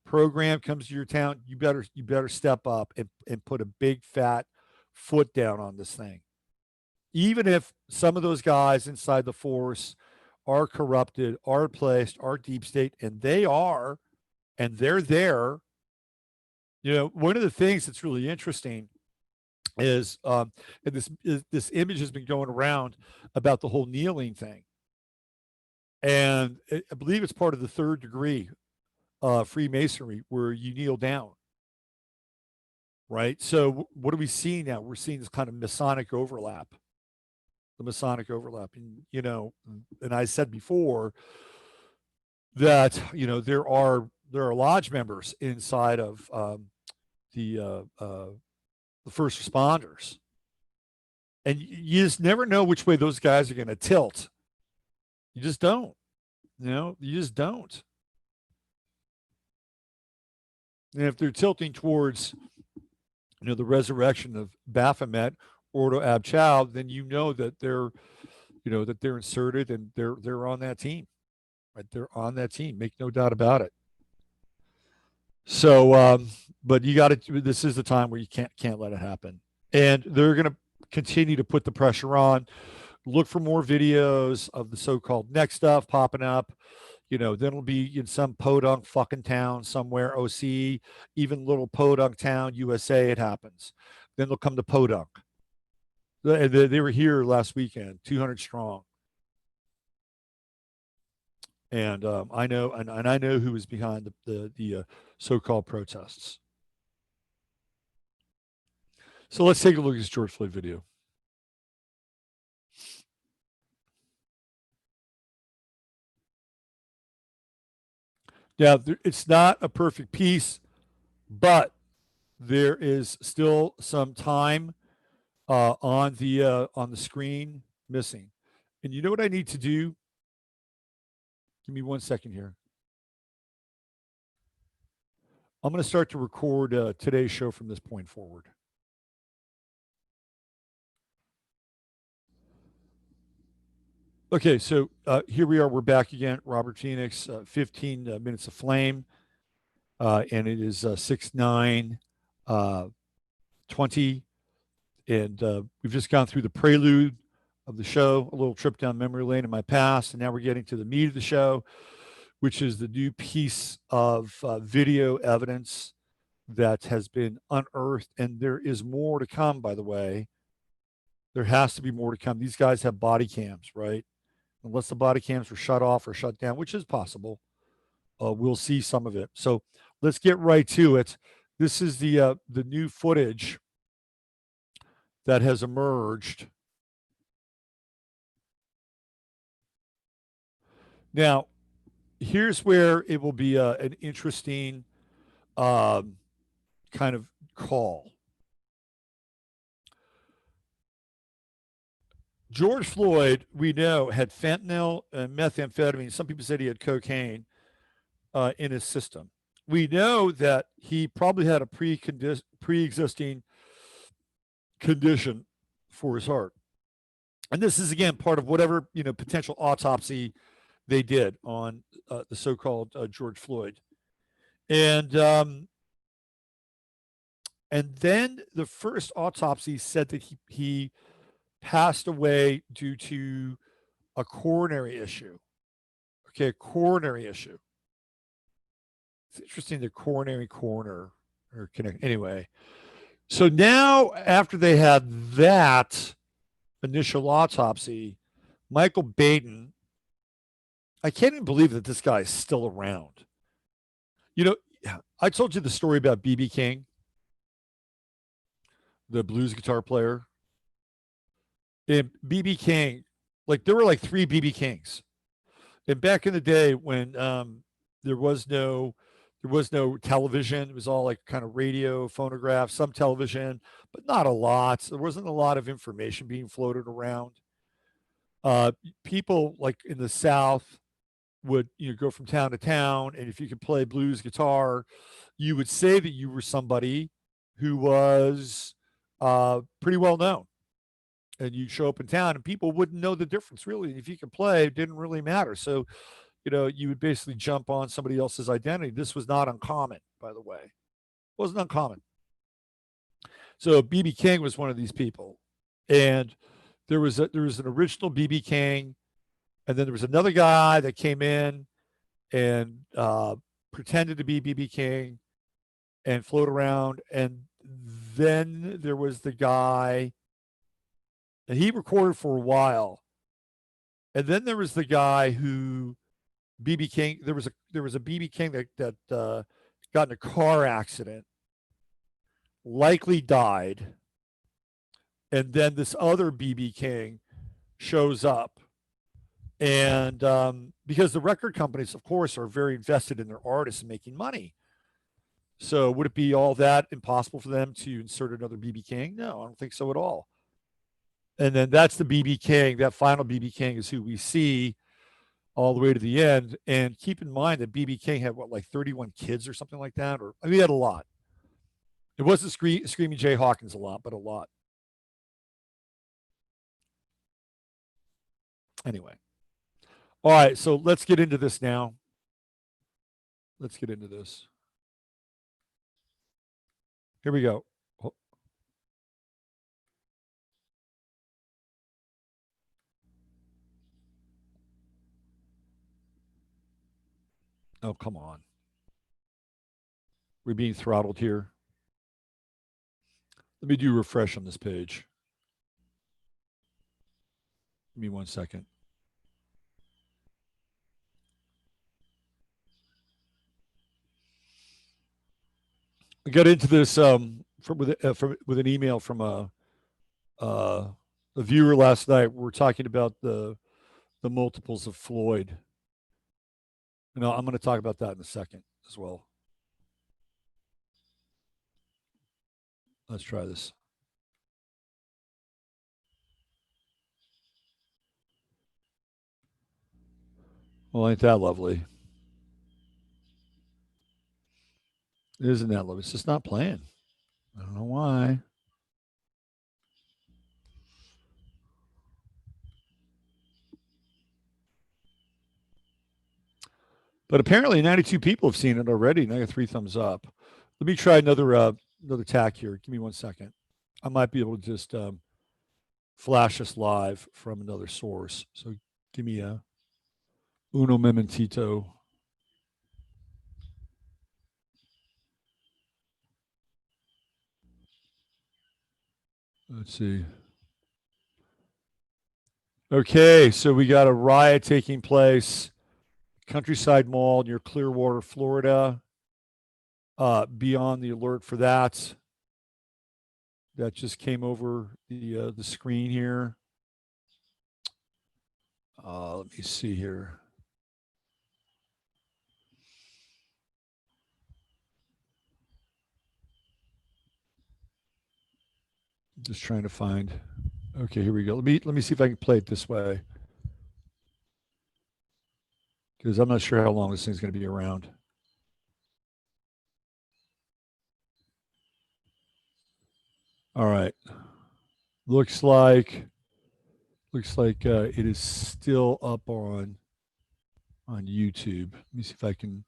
program comes to your town, you better step up and put a big fat foot down on this thing. Even if some of those guys inside the force are corrupted, are placed, are deep state, and they're there. One of the things that's really interesting is, and this image has been going around about the whole kneeling thing, and I believe it's part of the third degree Freemasonry where you kneel down, right? So what are we seeing now? We're seeing this kind of Masonic overlap, the Masonic overlap, and I said before that there are lodge members inside of the first responders, and you just never know which way those guys are going to tilt. You just don't. You just don't. And if they're tilting towards, the resurrection of Baphomet, Ordo Ab Chao, then that they're inserted and they're on that team. Right? They're on that team. Make no doubt about it. So, but you got to. This is the time where you can't let it happen, and they're going to continue to put the pressure on. Look for more videos of the so-called next stuff popping up. Then it'll be in some podunk fucking town somewhere, OC, even little podunk town, USA. It happens. Then they'll come to podunk. They were here last weekend, 200 strong. And I know, and I know who was behind the so-called protests. So let's take a look at this George Floyd video. Now, it's not a perfect piece, but there is still some time on the screen missing. And you know what I need to do? Give me 1 second here. I'm going to start to record today's show from this point forward. Okay, so here we are. We're back again. Robert Phoenix, 15 minutes of flame, and it is 6/9/20, and we've just gone through the prelude of the show, a little trip down memory lane in my past, and now we're getting to the meat of the show, which is the new piece of video evidence that has been unearthed, and there is more to come. By the way, there has to be more to come. These guys have body cams, right? Unless the body cams were shut off or shut down, which is possible. We'll see some of it. So let's get right to it. This is the new footage that has emerged. Now, here's where it will be an interesting kind of call. George Floyd, we know, had fentanyl and methamphetamine. Some people said he had cocaine in his system. We know that he probably had a pre-existing condition for his heart. And this is, again, part of whatever, potential autopsy they did on the so-called George Floyd. And then the first autopsy said that he passed away due to a coronary issue. Okay, a coronary issue. It's interesting, the coroner or connect. Anyway, so now after they had that initial autopsy, Michael Baden, I can't even believe that this guy is still around. I told you the story about B.B. King, the blues guitar player. And B.B. King, like there were like three B.B. Kings. And back in the day when there was no television, it was all like kind of radio, phonograph, some television, but not a lot. There wasn't a lot of information being floated around. People like in the South would go from town to town, and if you could play blues guitar, you would say that you were somebody who was pretty well known. And you'd show up in town and people wouldn't know the difference really. If you could play, it didn't really matter. So, you would basically jump on somebody else's identity. This was not uncommon, by the way. It wasn't uncommon. So BB King was one of these people. And there was an original BB King, and then there was another guy that came in and pretended to be BB King and float around. And then there was the guy, and he recorded for a while. And then there was the guy who BB King. There was a BB King that got in a car accident, likely died, and then this other BB King shows up, and because the record companies, of course, are very invested in their artists and making money. So would it be all that impossible for them to insert another BB King? No, I don't think so at all. And then that's the BB King. That final BB King is who we see all the way to the end. And keep in mind that BB King had like 31 kids or something like that, or I mean, he had a lot. It wasn't Screaming Jay Hawkins a lot, but a lot. Anyway, all right. So let's get into this now. Let's get into this. Here we go. Oh, come on. We're being throttled here. Let me do refresh on this page. Give me 1 second. I got into this with an email from uh, a viewer last night. We're talking about the multiples of Floyd. And I'm going to talk about that in a second as well. Let's try this. Well, ain't that lovely? Isn't that lovely? It's just not playing. I don't know why. But apparently 92 people have seen it already, and I got 3 thumbs up. Let me try another tack here. Give me 1 second. I might be able to just flash us live from another source. So give me a uno momentito. Let's see. Okay, so we got a riot taking place, Countryside Mall near Clearwater, Florida. Be on the alert for that. That just came over the screen here. Let me see here. Just trying to find. Okay, here we go. Let me see if I can play it this way, because I'm not sure how long this thing's going to be around. All right. Looks like it is still up on YouTube. Let me see if I can.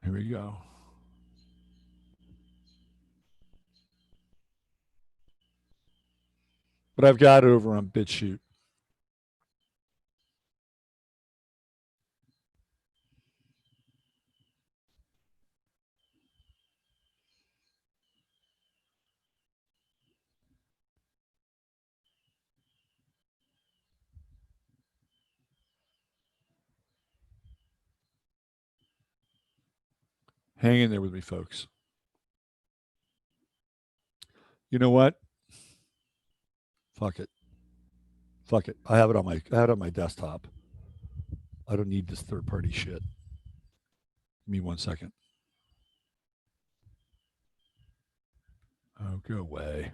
Here we go. But I've got it over on BitChute. Hang in there with me, folks. You know what? Fuck it. Fuck it. I have it on my desktop. I don't need this third party shit. Give me 1 second. Oh, go away.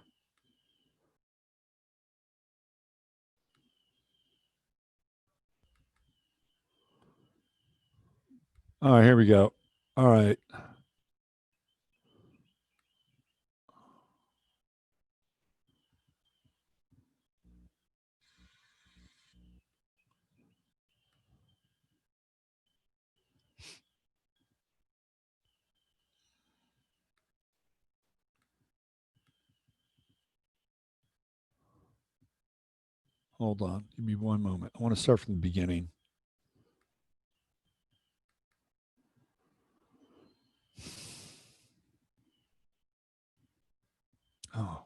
All right, here we go. All right. Hold on. Give me one moment. I want to start from the beginning. Oh.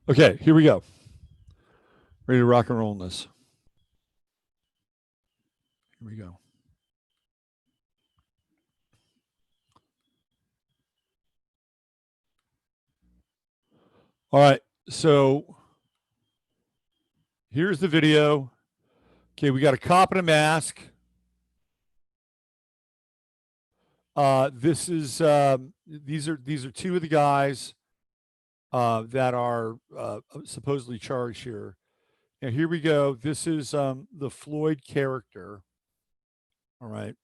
Okay, here we go. Ready to rock and roll in this. Here we go. All right. So here's the video. Okay, we got a cop in a mask. This is these are two of the guys that are supposedly charged here. Now here we go. This is the Floyd character. All right,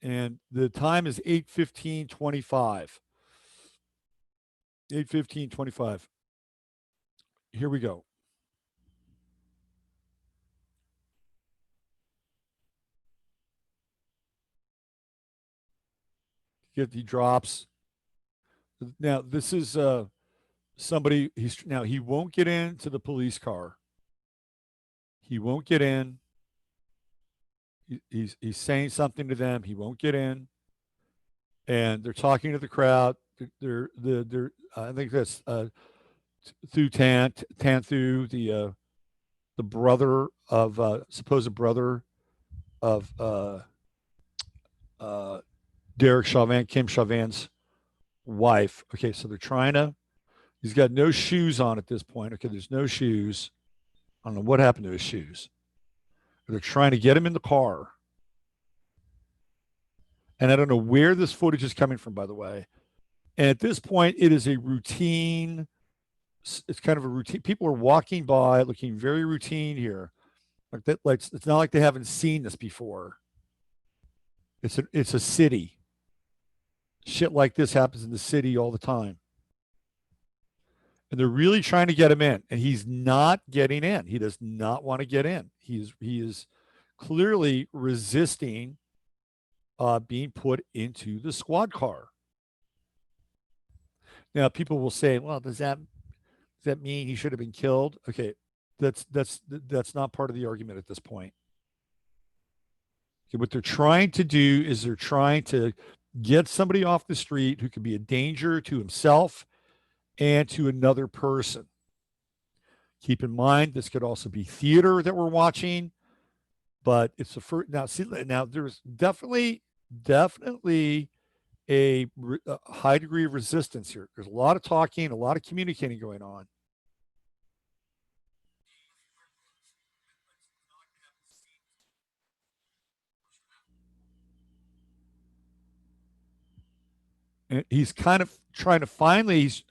and the time is 8:15:25. 8:15:25. Here we go. he drops. Now this is somebody. He won't get into the police car. He won't get in. He's saying something to them. He won't get in, and they're talking to the crowd. They're I think that's Thu Tanthu, the brother of supposed brother of uh, Derek Chauvin, Kim Chauvin's wife. Okay, so they're trying to. He's got no shoes on at this point. Okay, there's no shoes. I don't know what happened to his shoes. They're trying to get him in the car. And I don't know where this footage is coming from, by the way. And at this point, it is a routine. It's kind of a routine. People are walking by, looking very routine here. Like that, like it's not like they haven't seen this before. It's a city. Shit like this happens in the city all the time. And they're really trying to get him in, and he's not getting in. He does not want to get in. He is clearly resisting being put into the squad car. Now, people will say, "Well, does that mean he should have been killed?" Okay, that's not part of the argument at this point. Okay, what they're trying to do is they're trying to get somebody off the street who could be a danger to himself and to another person. Keep in mind, this could also be theater that we're watching, but it's the first. Now, see, now there's definitely a high degree of resistance here. There's a lot of talking, a lot of communicating going on. And he's kind of trying to finally, he's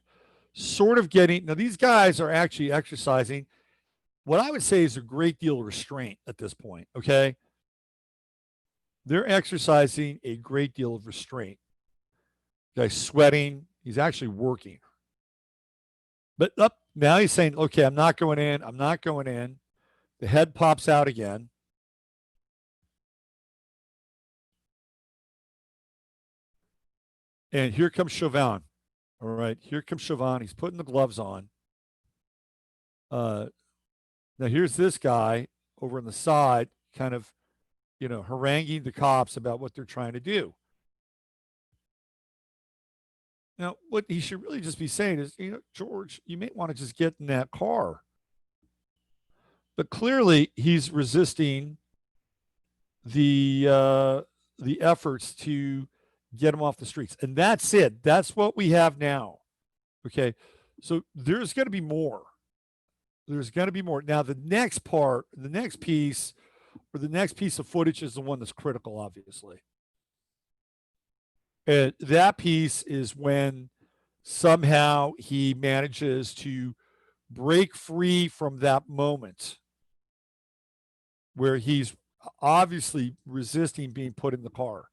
sort of getting, now these guys are actually exercising what I would say is a great deal of restraint at this point. Okay. They're exercising a great deal of restraint. Guy's sweating. He's actually working. But up now he's saying, okay, I'm not going in. I'm not going in. The head pops out again. And here comes Chauvin. All right. Here comes Chauvin. He's putting the gloves on. Now here's this guy over on the side, kind of, haranguing the cops about what they're trying to do. Now, what he should really just be saying is, George, you may want to just get in that car. But clearly, he's resisting the efforts to get him off the streets, and that's it. That's what we have now. Okay, so there's going to be more. There's going to be more. Now, the next part, the next piece, or the next piece of footage is the one that's critical, obviously. And that piece is when somehow he manages to break free from that moment where he's obviously resisting being put in the car.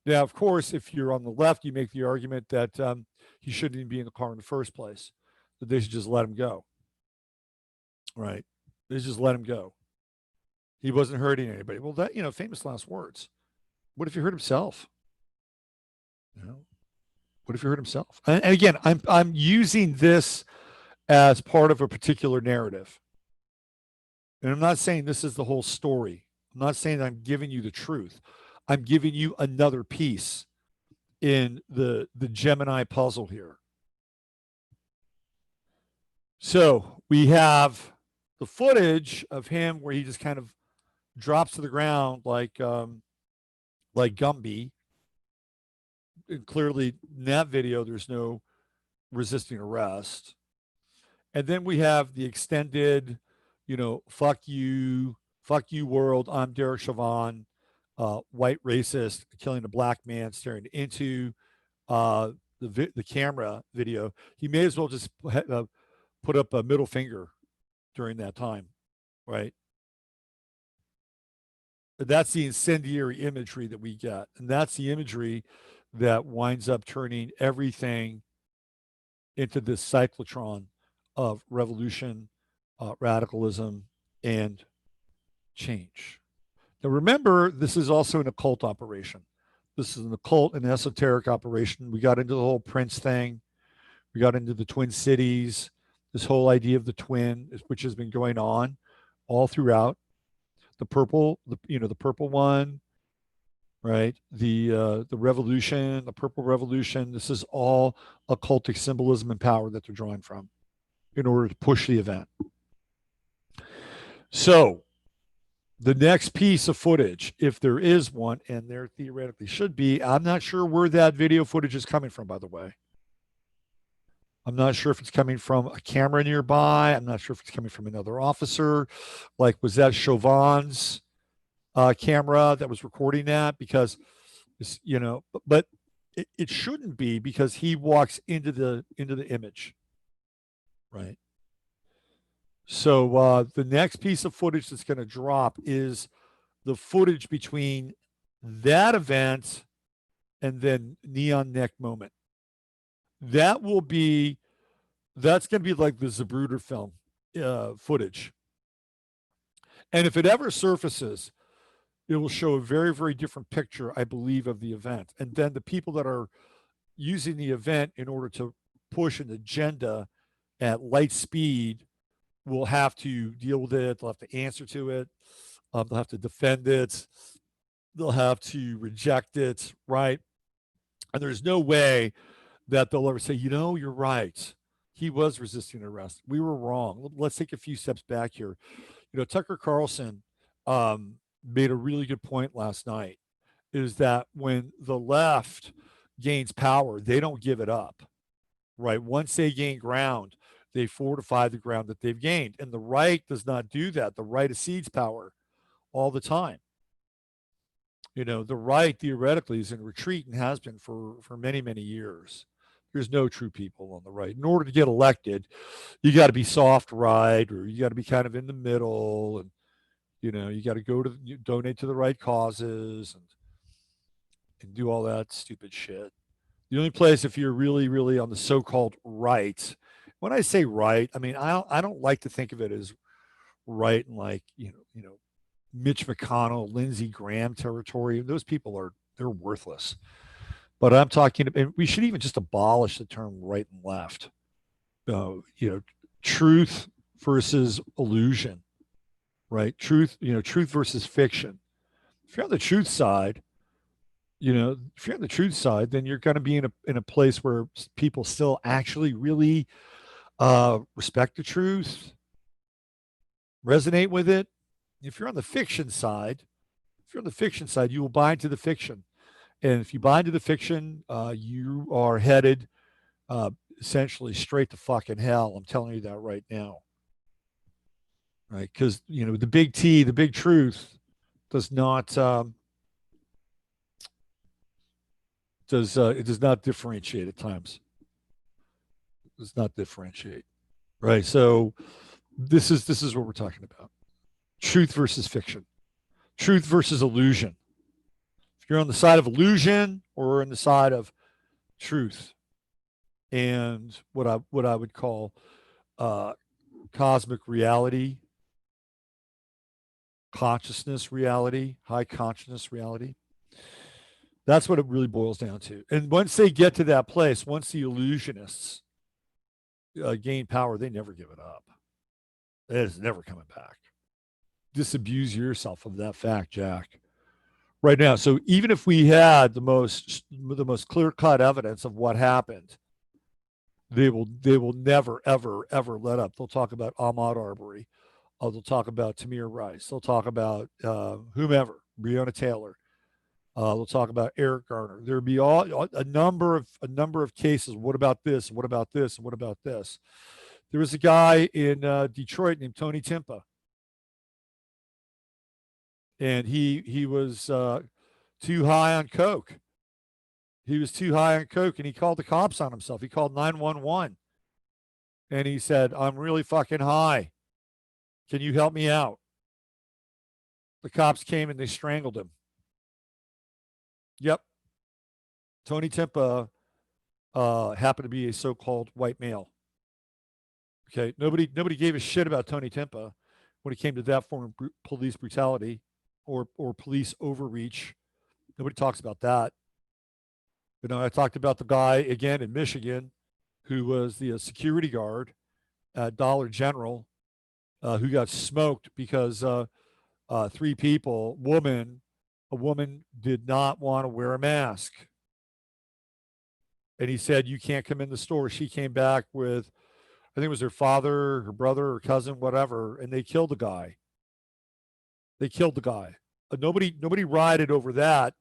Now, of course, if you're on the left, you make the argument that he shouldn't even be in the car in the first place, that they should just let him go. Right. They just let him go. He wasn't hurting anybody. Well, that, famous last words. What if he hurt himself? What if he hurt himself? And again, I'm using this as part of a particular narrative. And I'm not saying this is the whole story. I'm not saying I'm giving you the truth. I'm giving you another piece in the Gemini puzzle here. So we have the footage of him where he just kind of drops to the ground like Gumby. And clearly, in that video, there's no resisting arrest. And then we have the extended, fuck you world. I'm Derek Chauvin, white racist, killing a black man, staring into the camera video. He may as well just put up a middle finger during that time, right? That's the incendiary imagery that we get. And that's the imagery that winds up turning everything into this cyclotron of revolution, radicalism, and change. Now, remember, this is also an occult operation. This is an occult and esoteric operation. We got into the whole Prince thing. We got into the Twin Cities, this whole idea of the twin, which has been going on all throughout. The purple, the purple one, right? The revolution, the purple revolution. This is all occultic symbolism and power that they're drawing from in order to push the event. So the next piece of footage, if there is one, and there theoretically should be, I'm not sure where that video footage is coming from, by the way. I'm not sure if it's coming from a camera nearby. I'm not sure if it's coming from another officer. Like, was that Chauvin's camera that was recording that? Because, but it shouldn't be, because he walks into the image, right? So the next piece of footage that's going to drop is the footage between that event and then Neon Neck moment. That's going to be like the Zapruder film footage. And if it ever surfaces, it will show a very, very different picture, I believe, of the event. And then the people that are using the event in order to push an agenda at light speed will have to deal with it. They'll have to answer to it. They'll have to defend it. They'll have to reject it, right? And there's no way that they'll ever say, you're right. He was resisting arrest. We were wrong. Let's take a few steps back here. Tucker Carlson made a really good point last night, is that when the left gains power, they don't give it up, right? Once they gain ground, they fortify the ground that they've gained. And the right does not do that. The right accedes power all the time. The right theoretically is in retreat and has been for many, many years. There's no true people on the right. In order to get elected, you got to be soft right, or you got to be kind of in the middle, and you got to donate to the right causes and do all that stupid shit. The only place, if you're really, really on the so-called right, when I say right, I mean I don't like to think of it as right in like Mitch McConnell, Lindsey Graham territory. Those people they're worthless. But I'm talking, and we should even just abolish the term right and left. Truth versus illusion, right? Truth versus fiction. If you're on the truth side, then you're going to be in a place where people still actually really respect the truth, resonate with it. If you're on the fiction side, you will buy into the fiction. And if you buy into the fiction, you are headed essentially straight to fucking hell. I'm telling you that right now. Right? Because, the big T, the big truth does not it does not differentiate at times. It does not differentiate. Right? So this is what we're talking about. Truth versus fiction. Truth versus illusion. You're on the side of illusion or on the side of truth, and what I would call cosmic reality, consciousness reality, high consciousness reality. That's what it really boils down to. And once they get to that place, once the illusionists gain power, they never give it up. It is never coming back. Disabuse yourself of that fact, Jack. Right now. So even if we had the most clear-cut evidence of what happened, they will never, ever, ever let up. They'll talk about Ahmaud Arbery. They'll talk about Tamir Rice. They'll talk about whomever, Breonna Taylor. They'll talk about Eric Garner. There'll be a number of cases. What about this? What about this? What about this? There was a guy in Detroit named Tony Timpa. And he was too high on coke. He was too high on coke, and he called the cops on himself. He called 911, and he said, "I'm really fucking high. Can you help me out?" The cops came and they strangled him. Yep. Tony Timpa happened to be a so-called white male. Okay, nobody gave a shit about Tony Timpa when it came to that form of police brutality or police overreach. Nobody talks about that. I talked about the guy again in Michigan who was the security guard at Dollar General, who got smoked because three people, a woman did not want to wear a mask. And he said, you can't come in the store. She came back with, I think it was her father, her brother, her cousin, whatever, and they killed the guy. They killed the guy. Nobody rioted over that.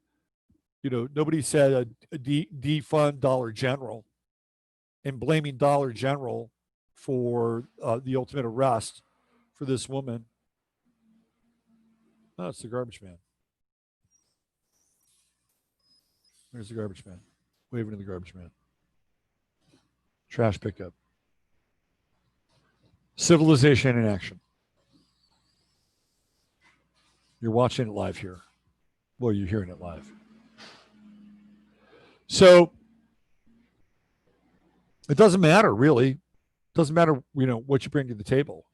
Nobody said defund Dollar General and blaming Dollar General for the ultimate arrest for this woman. Oh, it's the garbage man. There's the garbage man, waving to the garbage man. Trash pickup. Civilization in action. You're watching it live here. Well, you're hearing it live. So it doesn't matter, really. It doesn't matter, what you bring to the table.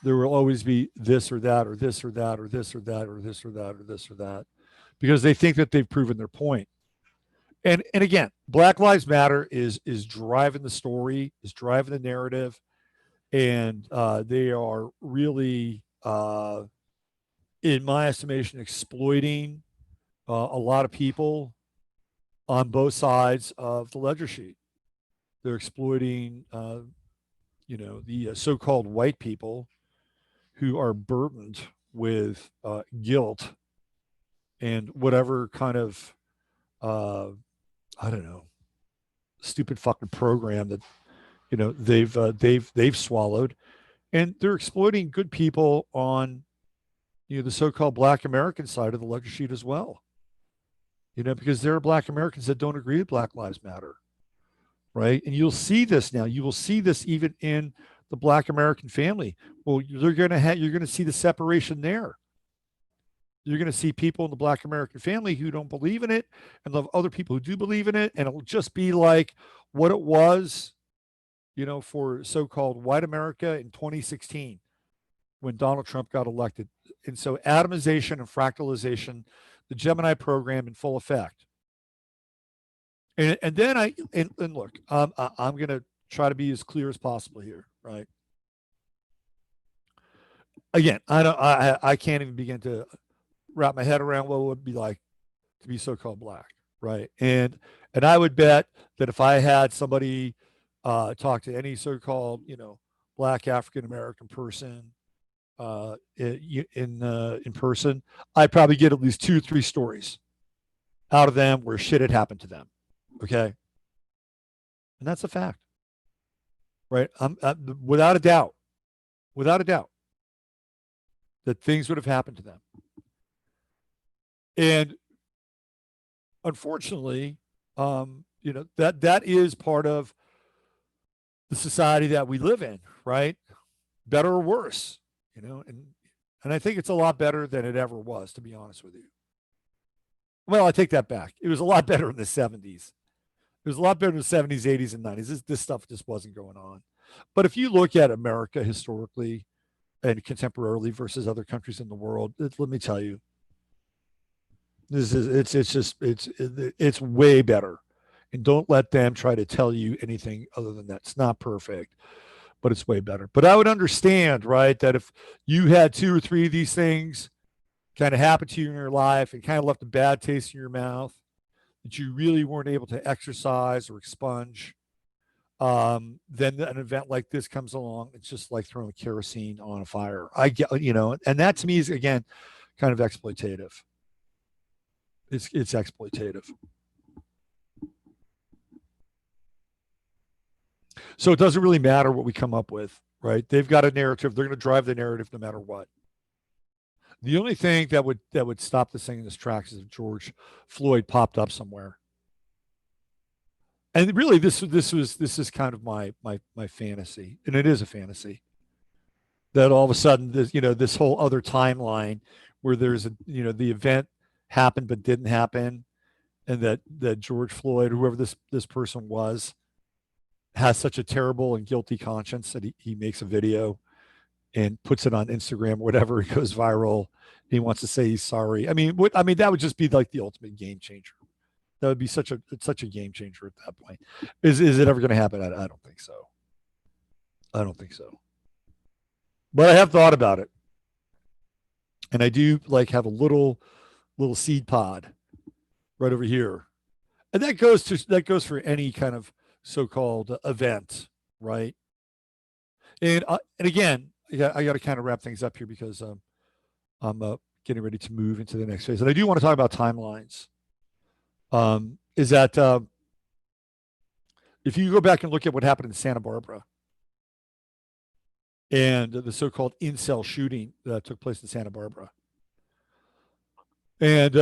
There will always be this or that, or this or that, or this or that, or this or that, or this or that, because they think that they've proven their point. And again, Black Lives Matter is driving the story, is driving the narrative, and they are really, in my estimation, exploiting a lot of people on both sides of the ledger sheet. They're exploiting, the so-called white people who are burdened with guilt and whatever kind of, I don't know, stupid fucking program that they've swallowed, and they're exploiting good people on the so-called Black American side of the ledger sheet as well. Because there are Black Americans that don't agree with Black Lives Matter, right? And you'll see this now. You will see this even in the Black American family. Well, you're going to see the separation there. You're going to see people in the Black American family who don't believe in it, and love other people who do believe in it, and it'll just be like what it was, for so-called white America in 2016 when Donald Trump got elected. And so atomization and fractalization, the Gemini program in full effect. And then look, I'm going to try to be as clear as possible here, right? Again, I can't even begin to wrap my head around what it would be like to be so-called Black, right? And I would bet that if I had somebody talk to any so-called, Black African American person in person, I'd probably get at least 2 or 3 stories out of them where shit had happened to them. Okay. And that's a fact, right? I'm without a doubt, that things would have happened to them. And unfortunately, that is part of the society that we live in, right? Better or worse, and I think it's a lot better than it ever was, to be honest with you. Well, I take that back. It was a lot better in the 70s. It was a lot better in the 70s, 80s, and 90s. This stuff just wasn't going on. But if you look at America historically and contemporarily versus other countries in the world, let me tell you, it's way better. And don't let them try to tell you anything other than that. It's not perfect, but it's way better. But I would understand, right, that if you had 2 or 3 of these things kind of happen to you in your life and kind of left a bad taste in your mouth, that you really weren't able to exercise or expunge, then an event like this comes along. It's just like throwing kerosene on a fire. I get, and that to me is, again, kind of exploitative. It's exploitative. So it doesn't really matter what we come up with, right? They've got a narrative. They're going to drive the narrative no matter what. The only thing that would stop this thing in its tracks is if George Floyd popped up somewhere. And really, this is kind of my fantasy, and it is a fantasy, that all of a sudden this whole other timeline where there's the event happened but didn't happen, and that George Floyd, whoever this person was, has such a terrible and guilty conscience that he makes a video and puts it on Instagram, whatever, it goes viral. He wants to say he's sorry. I mean, that would just be like the ultimate game changer. That would be such a game changer at that point. Is it ever going to happen? I don't think so. I don't think so. But I have thought about it, and I do like have a little seed pod right over here, and that goes for any kind of so-called event, right? And again, I got to kind of wrap things up here because I'm getting ready to move into the next phase, and I do want to talk about timelines. Is that if you go back and look at what happened in Santa Barbara and the so-called incel shooting that took place in Santa Barbara, and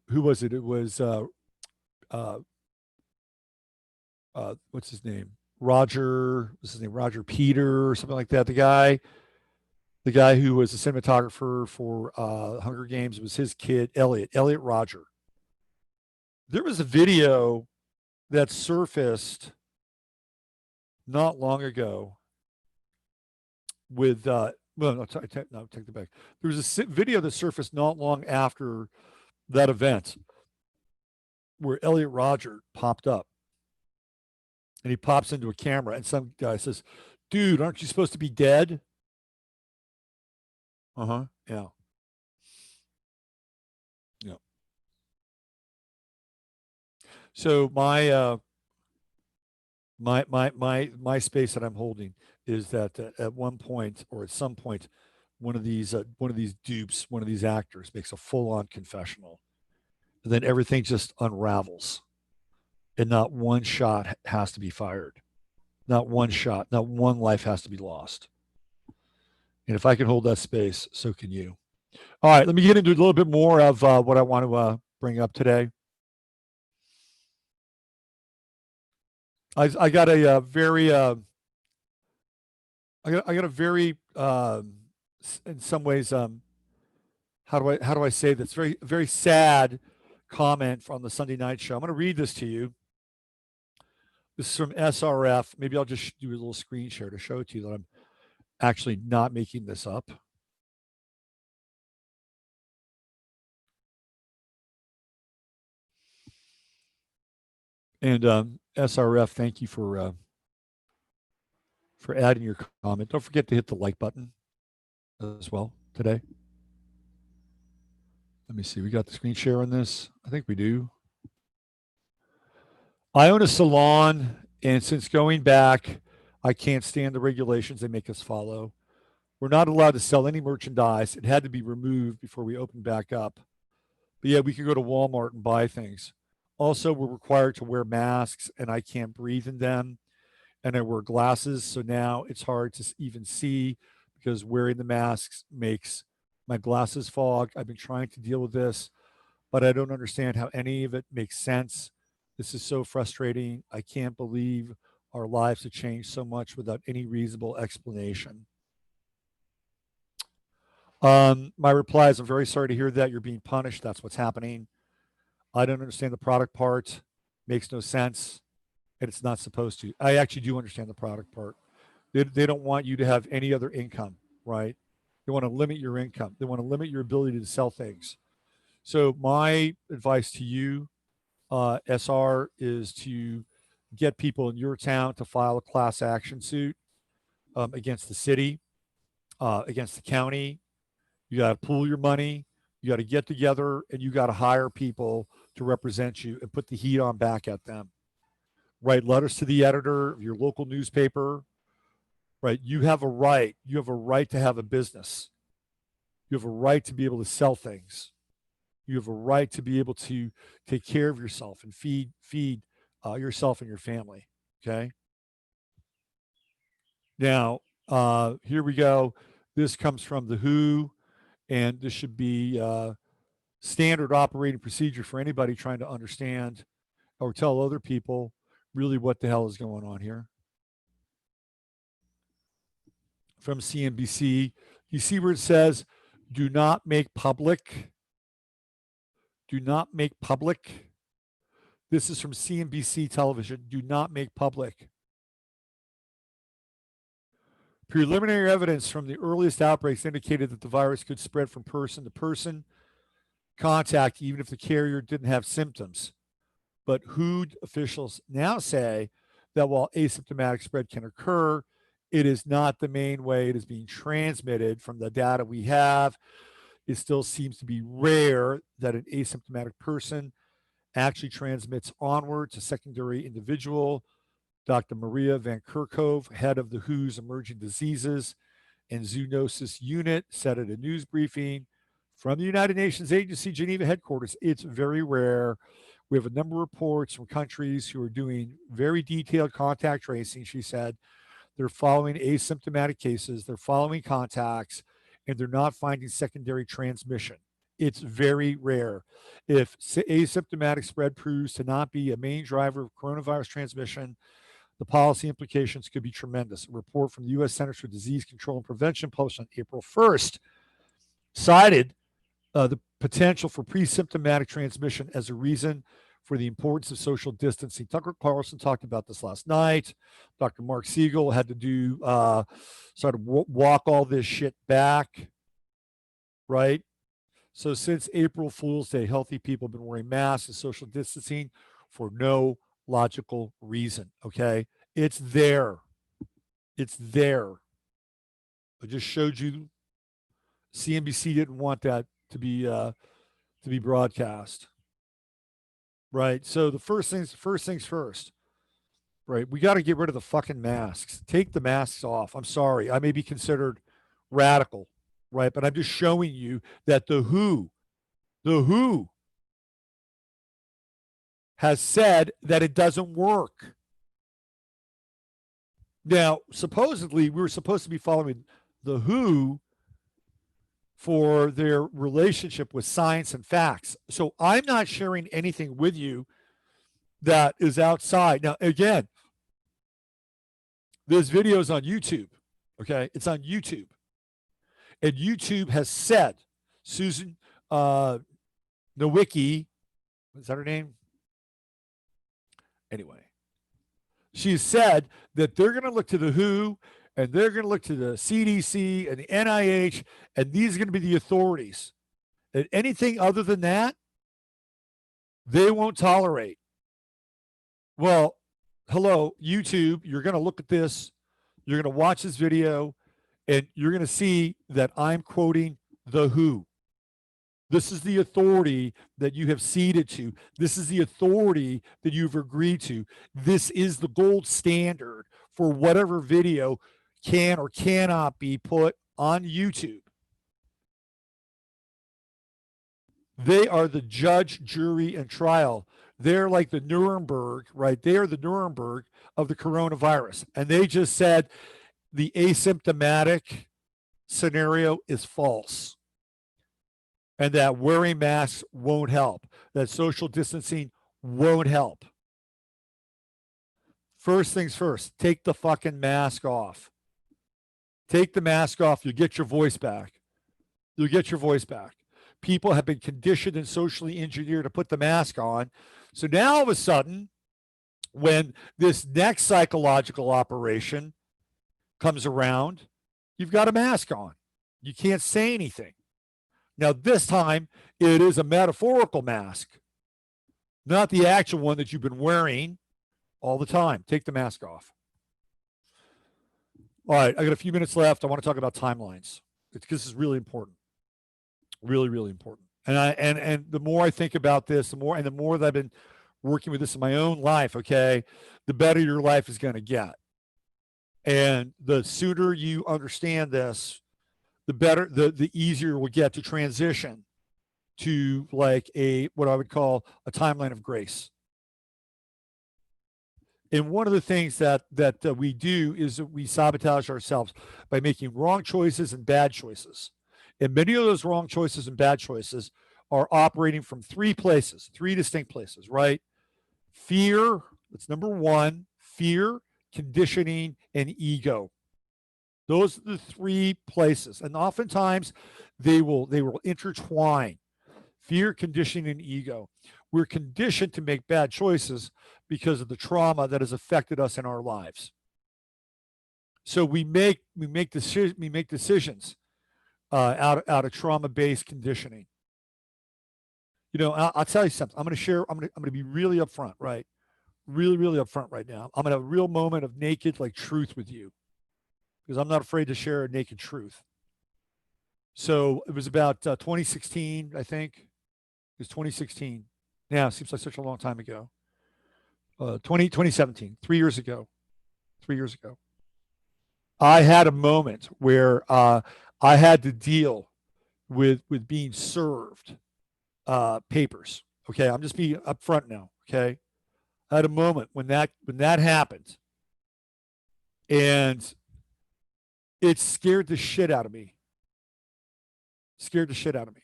who was it? It was uh, what's his name? What's his name? Roger Peter or something like that. The guy who was a cinematographer for Hunger Games was his kid, Elliot Roger. There was a video that surfaced not long ago with well, no, take that back. There was a video that surfaced not long after that event where Elliot Roger popped up, and he pops into a camera, and some guy says, "Dude, aren't you supposed to be dead?" Uh huh. Yeah. Yeah. So my space that I'm holding is that at one point or at some point, one of these dupes, one of these actors makes a full on confessional, and then everything just unravels, and not one shot has to be fired, not one shot, not one life has to be lost. And if I can hold that space, so can you. All right, let me get into a little bit more of what I want to bring up today. I got a very I got a very in some ways how do I say this, very sad comment from the Sunday night show. I'm going to read this to you. This is from SRF. Maybe I'll just do a little screen share to show it to you that I'm actually not making this up. And SRF, thank you for adding your comment. Don't forget to hit the like button as well today. Let me see. We got the screen share on this. I think we do. I own a salon, and since going back, I can't stand the regulations they make us follow. We're not allowed to sell any merchandise. It had to be removed before we opened back up. But yeah, we could go to Walmart and buy things. Also, we're required to wear masks, and I can't breathe in them. And I wear glasses, so now it's hard to even see because wearing the masks makes my glasses fog. I've been trying to deal with this, but I don't understand how any of it makes sense. This is so frustrating. I can't believe our lives have changed so much without any reasonable explanation. My reply is, I'm very sorry to hear that. You're being punished. That's what's happening. I don't understand the product part. Makes no sense. And it's not supposed to. I actually do understand the product part. They don't want you to have any other income, right? They want to limit your income. They want to limit your ability to sell things. So my advice to you, SR, is to get people in your town to file a class action suit against the city, against the county. You got to pool your money. You got to get together, and you got to hire people to represent you and put the heat on back at them. Write letters to the editor of your local newspaper. Right? You have a right. You have a right to have a business. You have a right to be able to sell things. You have a right to be able to take care of yourself and feed yourself and your family. Okay. Now, here we go. This comes from the WHO, and this should be standard operating procedure for anybody trying to understand or tell other people really what the hell is going on here. From CNBC, you see where it says, do not make public. Do not make public. This is from CNBC television. Do not make public. Preliminary evidence from the earliest outbreaks indicated that the virus could spread from person to person contact, even if the carrier didn't have symptoms. But WHO officials now say that while asymptomatic spread can occur, it is not the main way it is being transmitted. From the data we have, it still seems to be rare that an asymptomatic person actually transmits onward to secondary individual. Dr. Maria Van Kerkhove, head of the WHO's Emerging Diseases and Zoonosis Unit, said at a news briefing from the United Nations Agency Geneva headquarters, it's very rare. We have a number of reports from countries who are doing very detailed contact tracing, she said. They're following asymptomatic cases, they're following contacts, and they're not finding secondary transmission. It's very rare. If asymptomatic spread proves to not be a main driver of coronavirus transmission, the policy implications could be tremendous. A report from the U.S. Centers for Disease Control and Prevention, published on April 1st, cited the potential for pre-symptomatic transmission as a reason for the importance of social distancing. Tucker Carlson talked about this last night. Dr. Mark Siegel had to do sort of walk all this shit back, right? So since April Fool's Day, healthy people have been wearing masks and social distancing for no logical reason, okay? It's there. It's there. I just showed you. CNBC didn't want that to be broadcast, right? So the first things first, right? We got to get rid of the fucking masks. Take the masks off. I'm sorry, I may be considered radical, right? But I'm just showing you that the WHO has said that it doesn't work. Now, supposedly, we were supposed to be following the WHO for their relationship with science and facts. So I'm not sharing anything with you that is outside. Now, again, this video is on YouTube. Okay. It's on YouTube. And YouTube has said, Susan Nowicki, is that her name? Anyway, she said that they're going to look to the WHO and they're going to look to the CDC and the NIH, and these are going to be the authorities. And anything other than that, they won't tolerate. Well, hello, YouTube, you're going to look at this, you're going to watch this video, and you're going to see that I'm quoting the WHO. This is the authority that you have ceded to. This is the authority that you've agreed to. This is the gold standard for whatever video can or cannot be put on YouTube. They are the judge, jury, and trial. They're like the Nuremberg, right? They are the Nuremberg of the coronavirus. And they just said the asymptomatic scenario is false. And that wearing masks won't help. That social distancing won't help. First things first, take the fucking mask off. Take the mask off. You'll get your voice back. You'll get your voice back. People have been conditioned and socially engineered to put the mask on. So now all of a sudden, when this next psychological operation comes around, you've got a mask on. You can't say anything. Now, this time, it is a metaphorical mask, not the actual one that you've been wearing all the time. Take the mask off. All right, I got a few minutes left. I want to talk about timelines. This is really important. Really, really important. And the more I think about this, the more that I've been working with this in my own life, okay, the better your life is going to get. And the sooner you understand this, the better, the easier it will get to transition to like what I would call a timeline of grace. And one of the things that we do is that we sabotage ourselves by making wrong choices and bad choices. And many of those wrong choices and bad choices are operating from three distinct places, right? Fear, that's number one, fear, conditioning, and ego. Those are the three places. And oftentimes they will intertwine. Fear, conditioning, and ego. We're conditioned to make bad choices because of the trauma that has affected us in our lives. So we make decisions out of trauma-based conditioning. I'll tell you something. I'm going to be really upfront, right? Really, really upfront right now. I'm going to have a real moment of naked, like, truth with you, because I'm not afraid to share a naked truth. So it was about 2016, I think. It was 2016. Now, it seems like such a long time ago. 2017, 3 years ago. 3 years ago. I had a moment where I had to deal with being served papers. Okay, I'm just being upfront now. Okay, I had a moment when that happened, and it scared the shit out of me. Scared the shit out of me.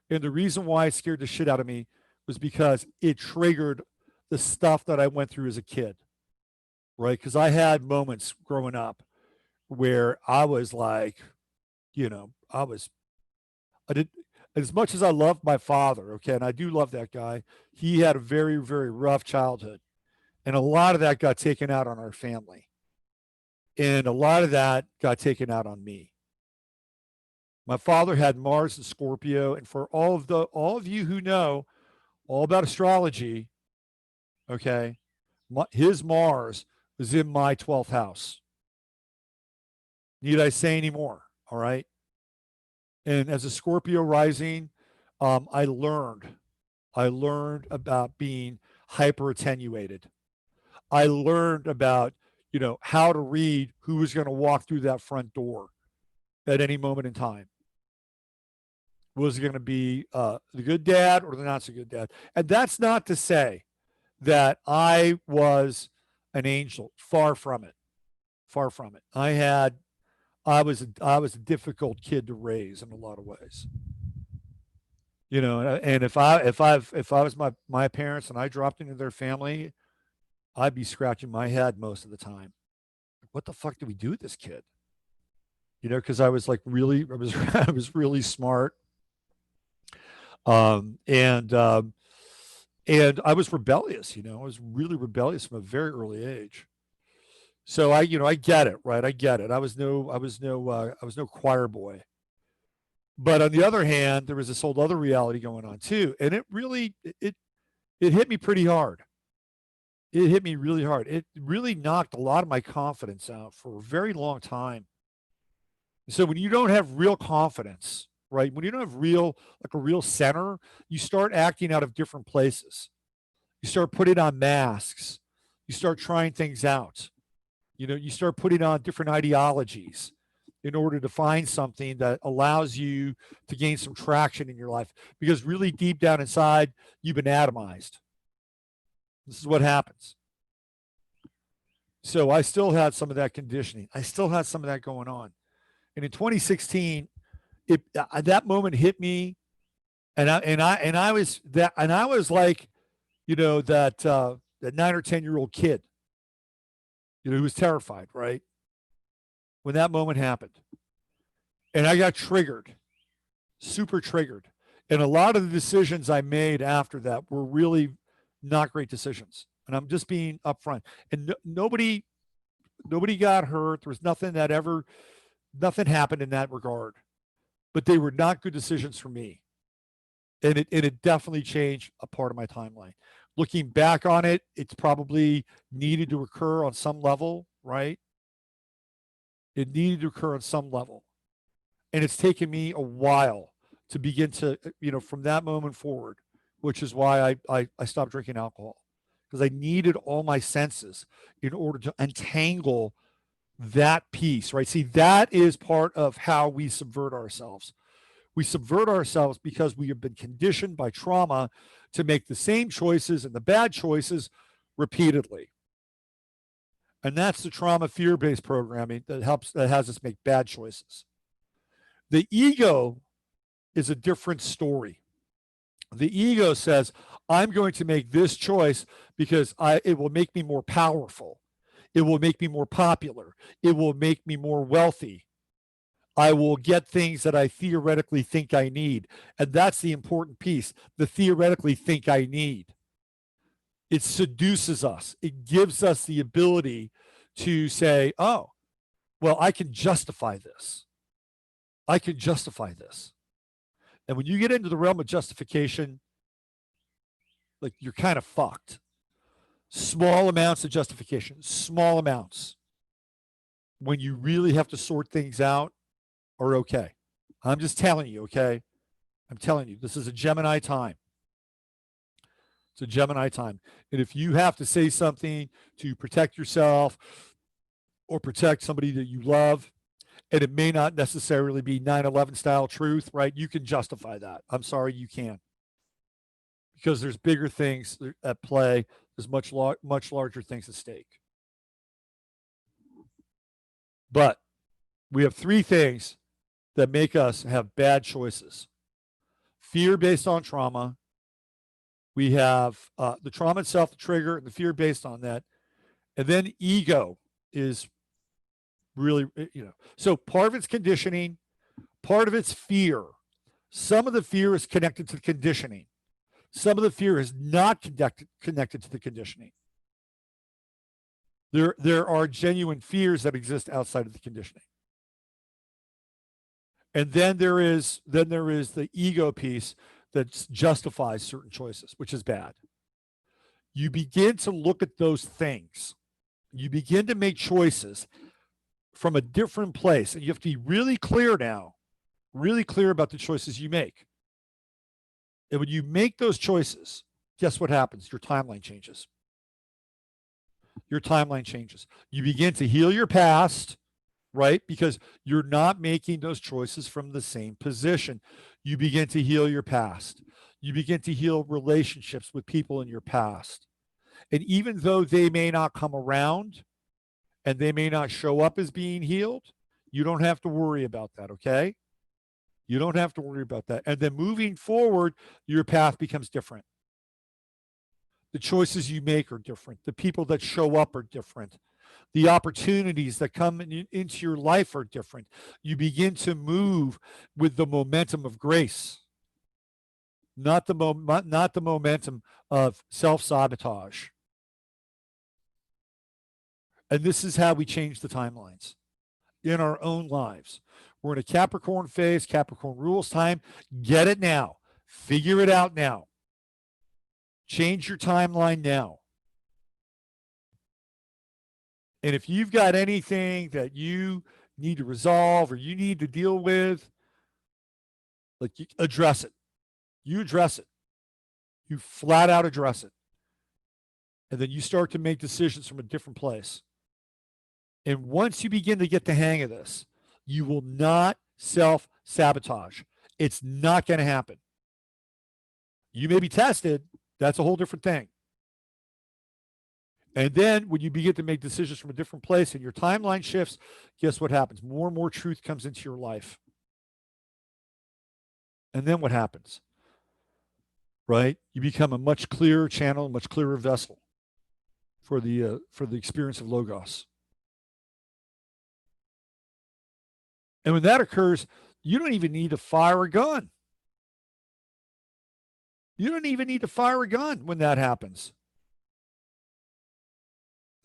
And the reason why it scared the shit out of me was because it triggered the stuff that I went through as a kid, right? Because I had moments growing up where I was like, I did, as much as I loved my father, okay, and I do love that guy, he had a very, very rough childhood. And a lot of that got taken out on our family. And a lot of that got taken out on me. My father had Mars and Scorpio, and for all of you who know all about astrology, okay, his Mars was in my 12th house. Need I say any more? All right. And as a Scorpio rising, I learned about being hyper attenuated. I learned about, how to read who was going to walk through that front door at any moment in time. Was it going to be the good dad or the not so good dad? And that's not to say that I was an angel. Far from it. Far from it. I was a difficult kid to raise in a lot of ways. And if I was my parents and I dropped into their family, I'd be scratching my head most of the time. What the fuck did we do with this kid? Because I was like really, I was really smart, um, and um, and I was rebellious. I was really rebellious from a very early age. So I get it, right? I get it. I was no choir boy. But on the other hand, there was this whole other reality going on too, and it hit me pretty hard. It hit me really hard. It really knocked a lot of my confidence out for a very long time. So when you don't have real confidence, right? When you don't have a real center, you start acting out of different places. You start putting on masks. You start trying things out. You start putting on different ideologies in order to find something that allows you to gain some traction in your life. Because really deep down inside, you've been atomized. This is what happens. So I still had some of that conditioning. I still had some of that going on. And in 2016, that moment hit me, and I was like, that 9 or 10 year old kid, who was terrified, right? When that moment happened, and I got triggered, super triggered, and a lot of the decisions I made after that were really not great decisions. And I'm just being upfront. And nobody got hurt. There was nothing happened in that regard. But they were not good decisions for me. And it definitely changed a part of my timeline. Looking back on it, it's probably needed to occur on some level, right? It needed to occur on some level. And it's taken me a while to begin to, from that moment forward, which is why I stopped drinking alcohol, because I needed all my senses in order to untangle that piece, right? See, that is part of how we subvert ourselves. We subvert ourselves because we have been conditioned by trauma to make the same choices and the bad choices repeatedly. And that's the trauma fear-based programming that has us make bad choices. The ego is a different story. The ego says, I'm going to make this choice because it will make me more powerful. It will make me more popular. It will make me more wealthy. I will get things that I theoretically think I need. And that's the important piece. The theoretically think I need. It seduces us. It gives us the ability to say, oh, well, I can justify this. I can justify this. And when you get into the realm of justification, like you're kind of fucked. Small amounts of justification, small amounts. When you really have to sort things out, are okay. I'm just telling you, okay? I'm telling you, this is a Gemini time. It's a Gemini time. And if you have to say something to protect yourself or protect somebody that you love, and it may not necessarily be 9/11 style truth, right? You can justify that. I'm sorry, you can. Because there's bigger things at play. There's much larger things at stake. But we have three things that make us have bad choices. Fear based on trauma. We have the trauma itself, the trigger, and the fear based on that. And then ego is really, so part of it's conditioning, part of it's fear. Some of the fear is connected to the conditioning. Some of the fear is not connected to the conditioning. There are genuine fears that exist outside of the conditioning. And then there is the ego piece that justifies certain choices, which is bad. You begin to look at those things. You begin to make choices from a different place. And you have to be really clear now, really clear about the choices you make. And when you make those choices, guess what happens? Your timeline changes. Your timeline changes. You begin to heal your past, right? Because you're not making those choices from the same position. You begin to heal your past. You begin to heal relationships with people in your past. And even though they may not come around and they may not show up as being healed, you don't have to worry about that, okay? You don't have to worry about that. And then moving forward, your path becomes different. The choices you make are different. The people that show up are different. The opportunities that come into your life are different. You begin to move with the momentum of grace, not the momentum of self-sabotage. And this is how we change the timelines in our own lives. We're in a Capricorn phase, Capricorn rules time. Get it now. Figure it out now. Change your timeline now. And if you've got anything that you need to resolve or you need to deal with, like, you address it. You address it. You flat out address it. And then you start to make decisions from a different place. And once you begin to get the hang of this, you will not self-sabotage. It's not going to happen. You may be tested. That's a whole different thing. And then when you begin to make decisions from a different place and your timeline shifts, guess what happens? More and more truth comes into your life. And then what happens? Right? You become a much clearer channel, a much clearer vessel for the experience of Logos. And when that occurs, you don't even need to fire a gun. You don't even need to fire a gun when that happens.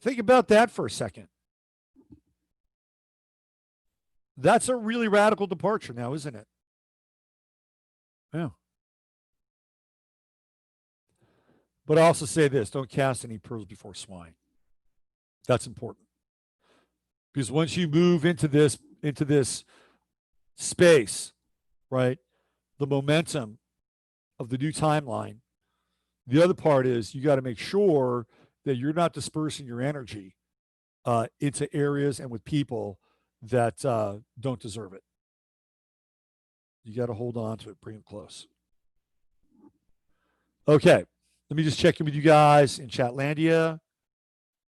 Think about that for a second. That's a really radical departure now, isn't it? Yeah. But I also say this, don't cast any pearls before swine. That's important. Because once you move into this space, right, the momentum of the new timeline, the other part is you got to make sure that you're not dispersing your energy into areas and with people that don't deserve it. You got to hold on to it, bring them close. Okay, let me just check in with you guys in Chatlandia.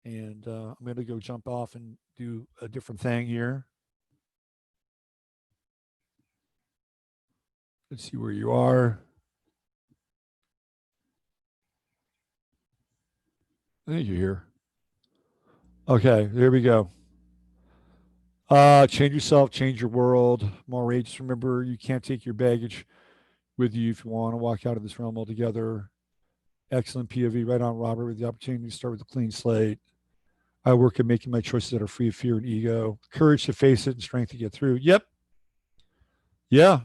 And I'm going to go jump off and do a different thing here. Let's see where you are. I think you're here. Okay, there we go. Change yourself, change your world. Maureen, just remember you can't take your baggage with you if you want to walk out of this realm altogether. Excellent POV. Right on, Robert, with the opportunity to start with a clean slate. I work at making my choices that are free of fear and ego. Courage to face it and strength to get through. Yep. Yeah.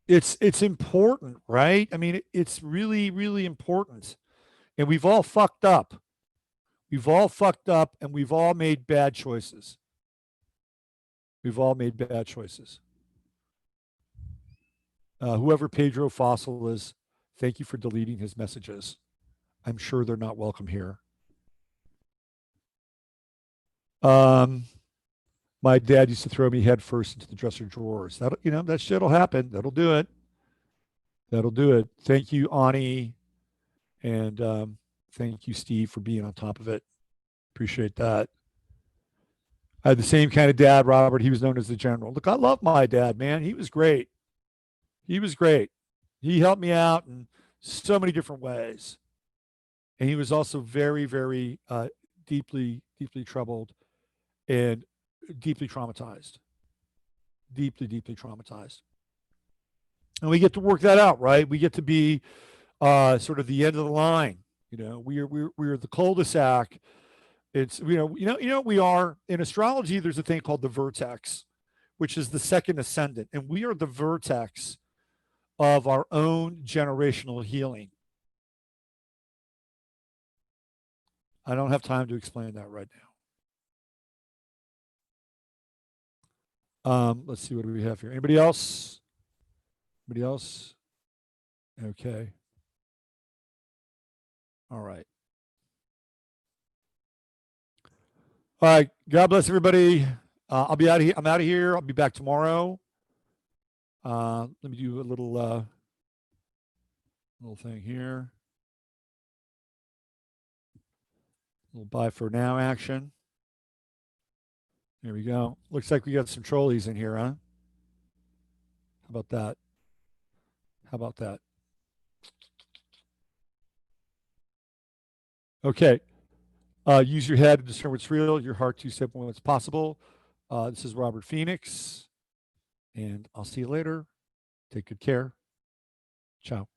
It's important, right? I mean, it's really, really important. And we've all fucked up. We've all fucked up and we've all made bad choices. We've all made bad choices. Whoever Pedro Fossil is, thank you for deleting his messages. I'm sure they're not welcome here. My dad used to throw me head first into the dresser drawers. That that shit'll happen. That'll do it. That'll do it. Thank you, Ani, and thank you, Steve, for being on top of it. Appreciate that. I had the same kind of dad, Robert. He was known as the general. Look, I love my dad, man. He was great. He was great. He helped me out in so many different ways. And he was also very, very deeply, deeply troubled and deeply traumatized. Deeply, deeply traumatized. And we get to work that out, right? We get to be sort of the end of the line. We are the cul-de-sac. It's we are in astrology. There's a thing called the vertex, which is the second ascendant, and we are the vertex of our own generational healing. I don't have time to explain that right now. Let's see, what do we have here? Anybody else? Anybody else? Okay. All right. All right. God bless everybody. I'll be out of here. I'm out of here. I'll be back tomorrow. Let me do a little thing here. A little bye for now action. There we go. Looks like we got some trolleys in here, huh? How about that? How about that? Okay. Use your head to discern what's real, your heart to step when it's possible. This is Robert Phoenix, and I'll see you later. Take good care. Ciao.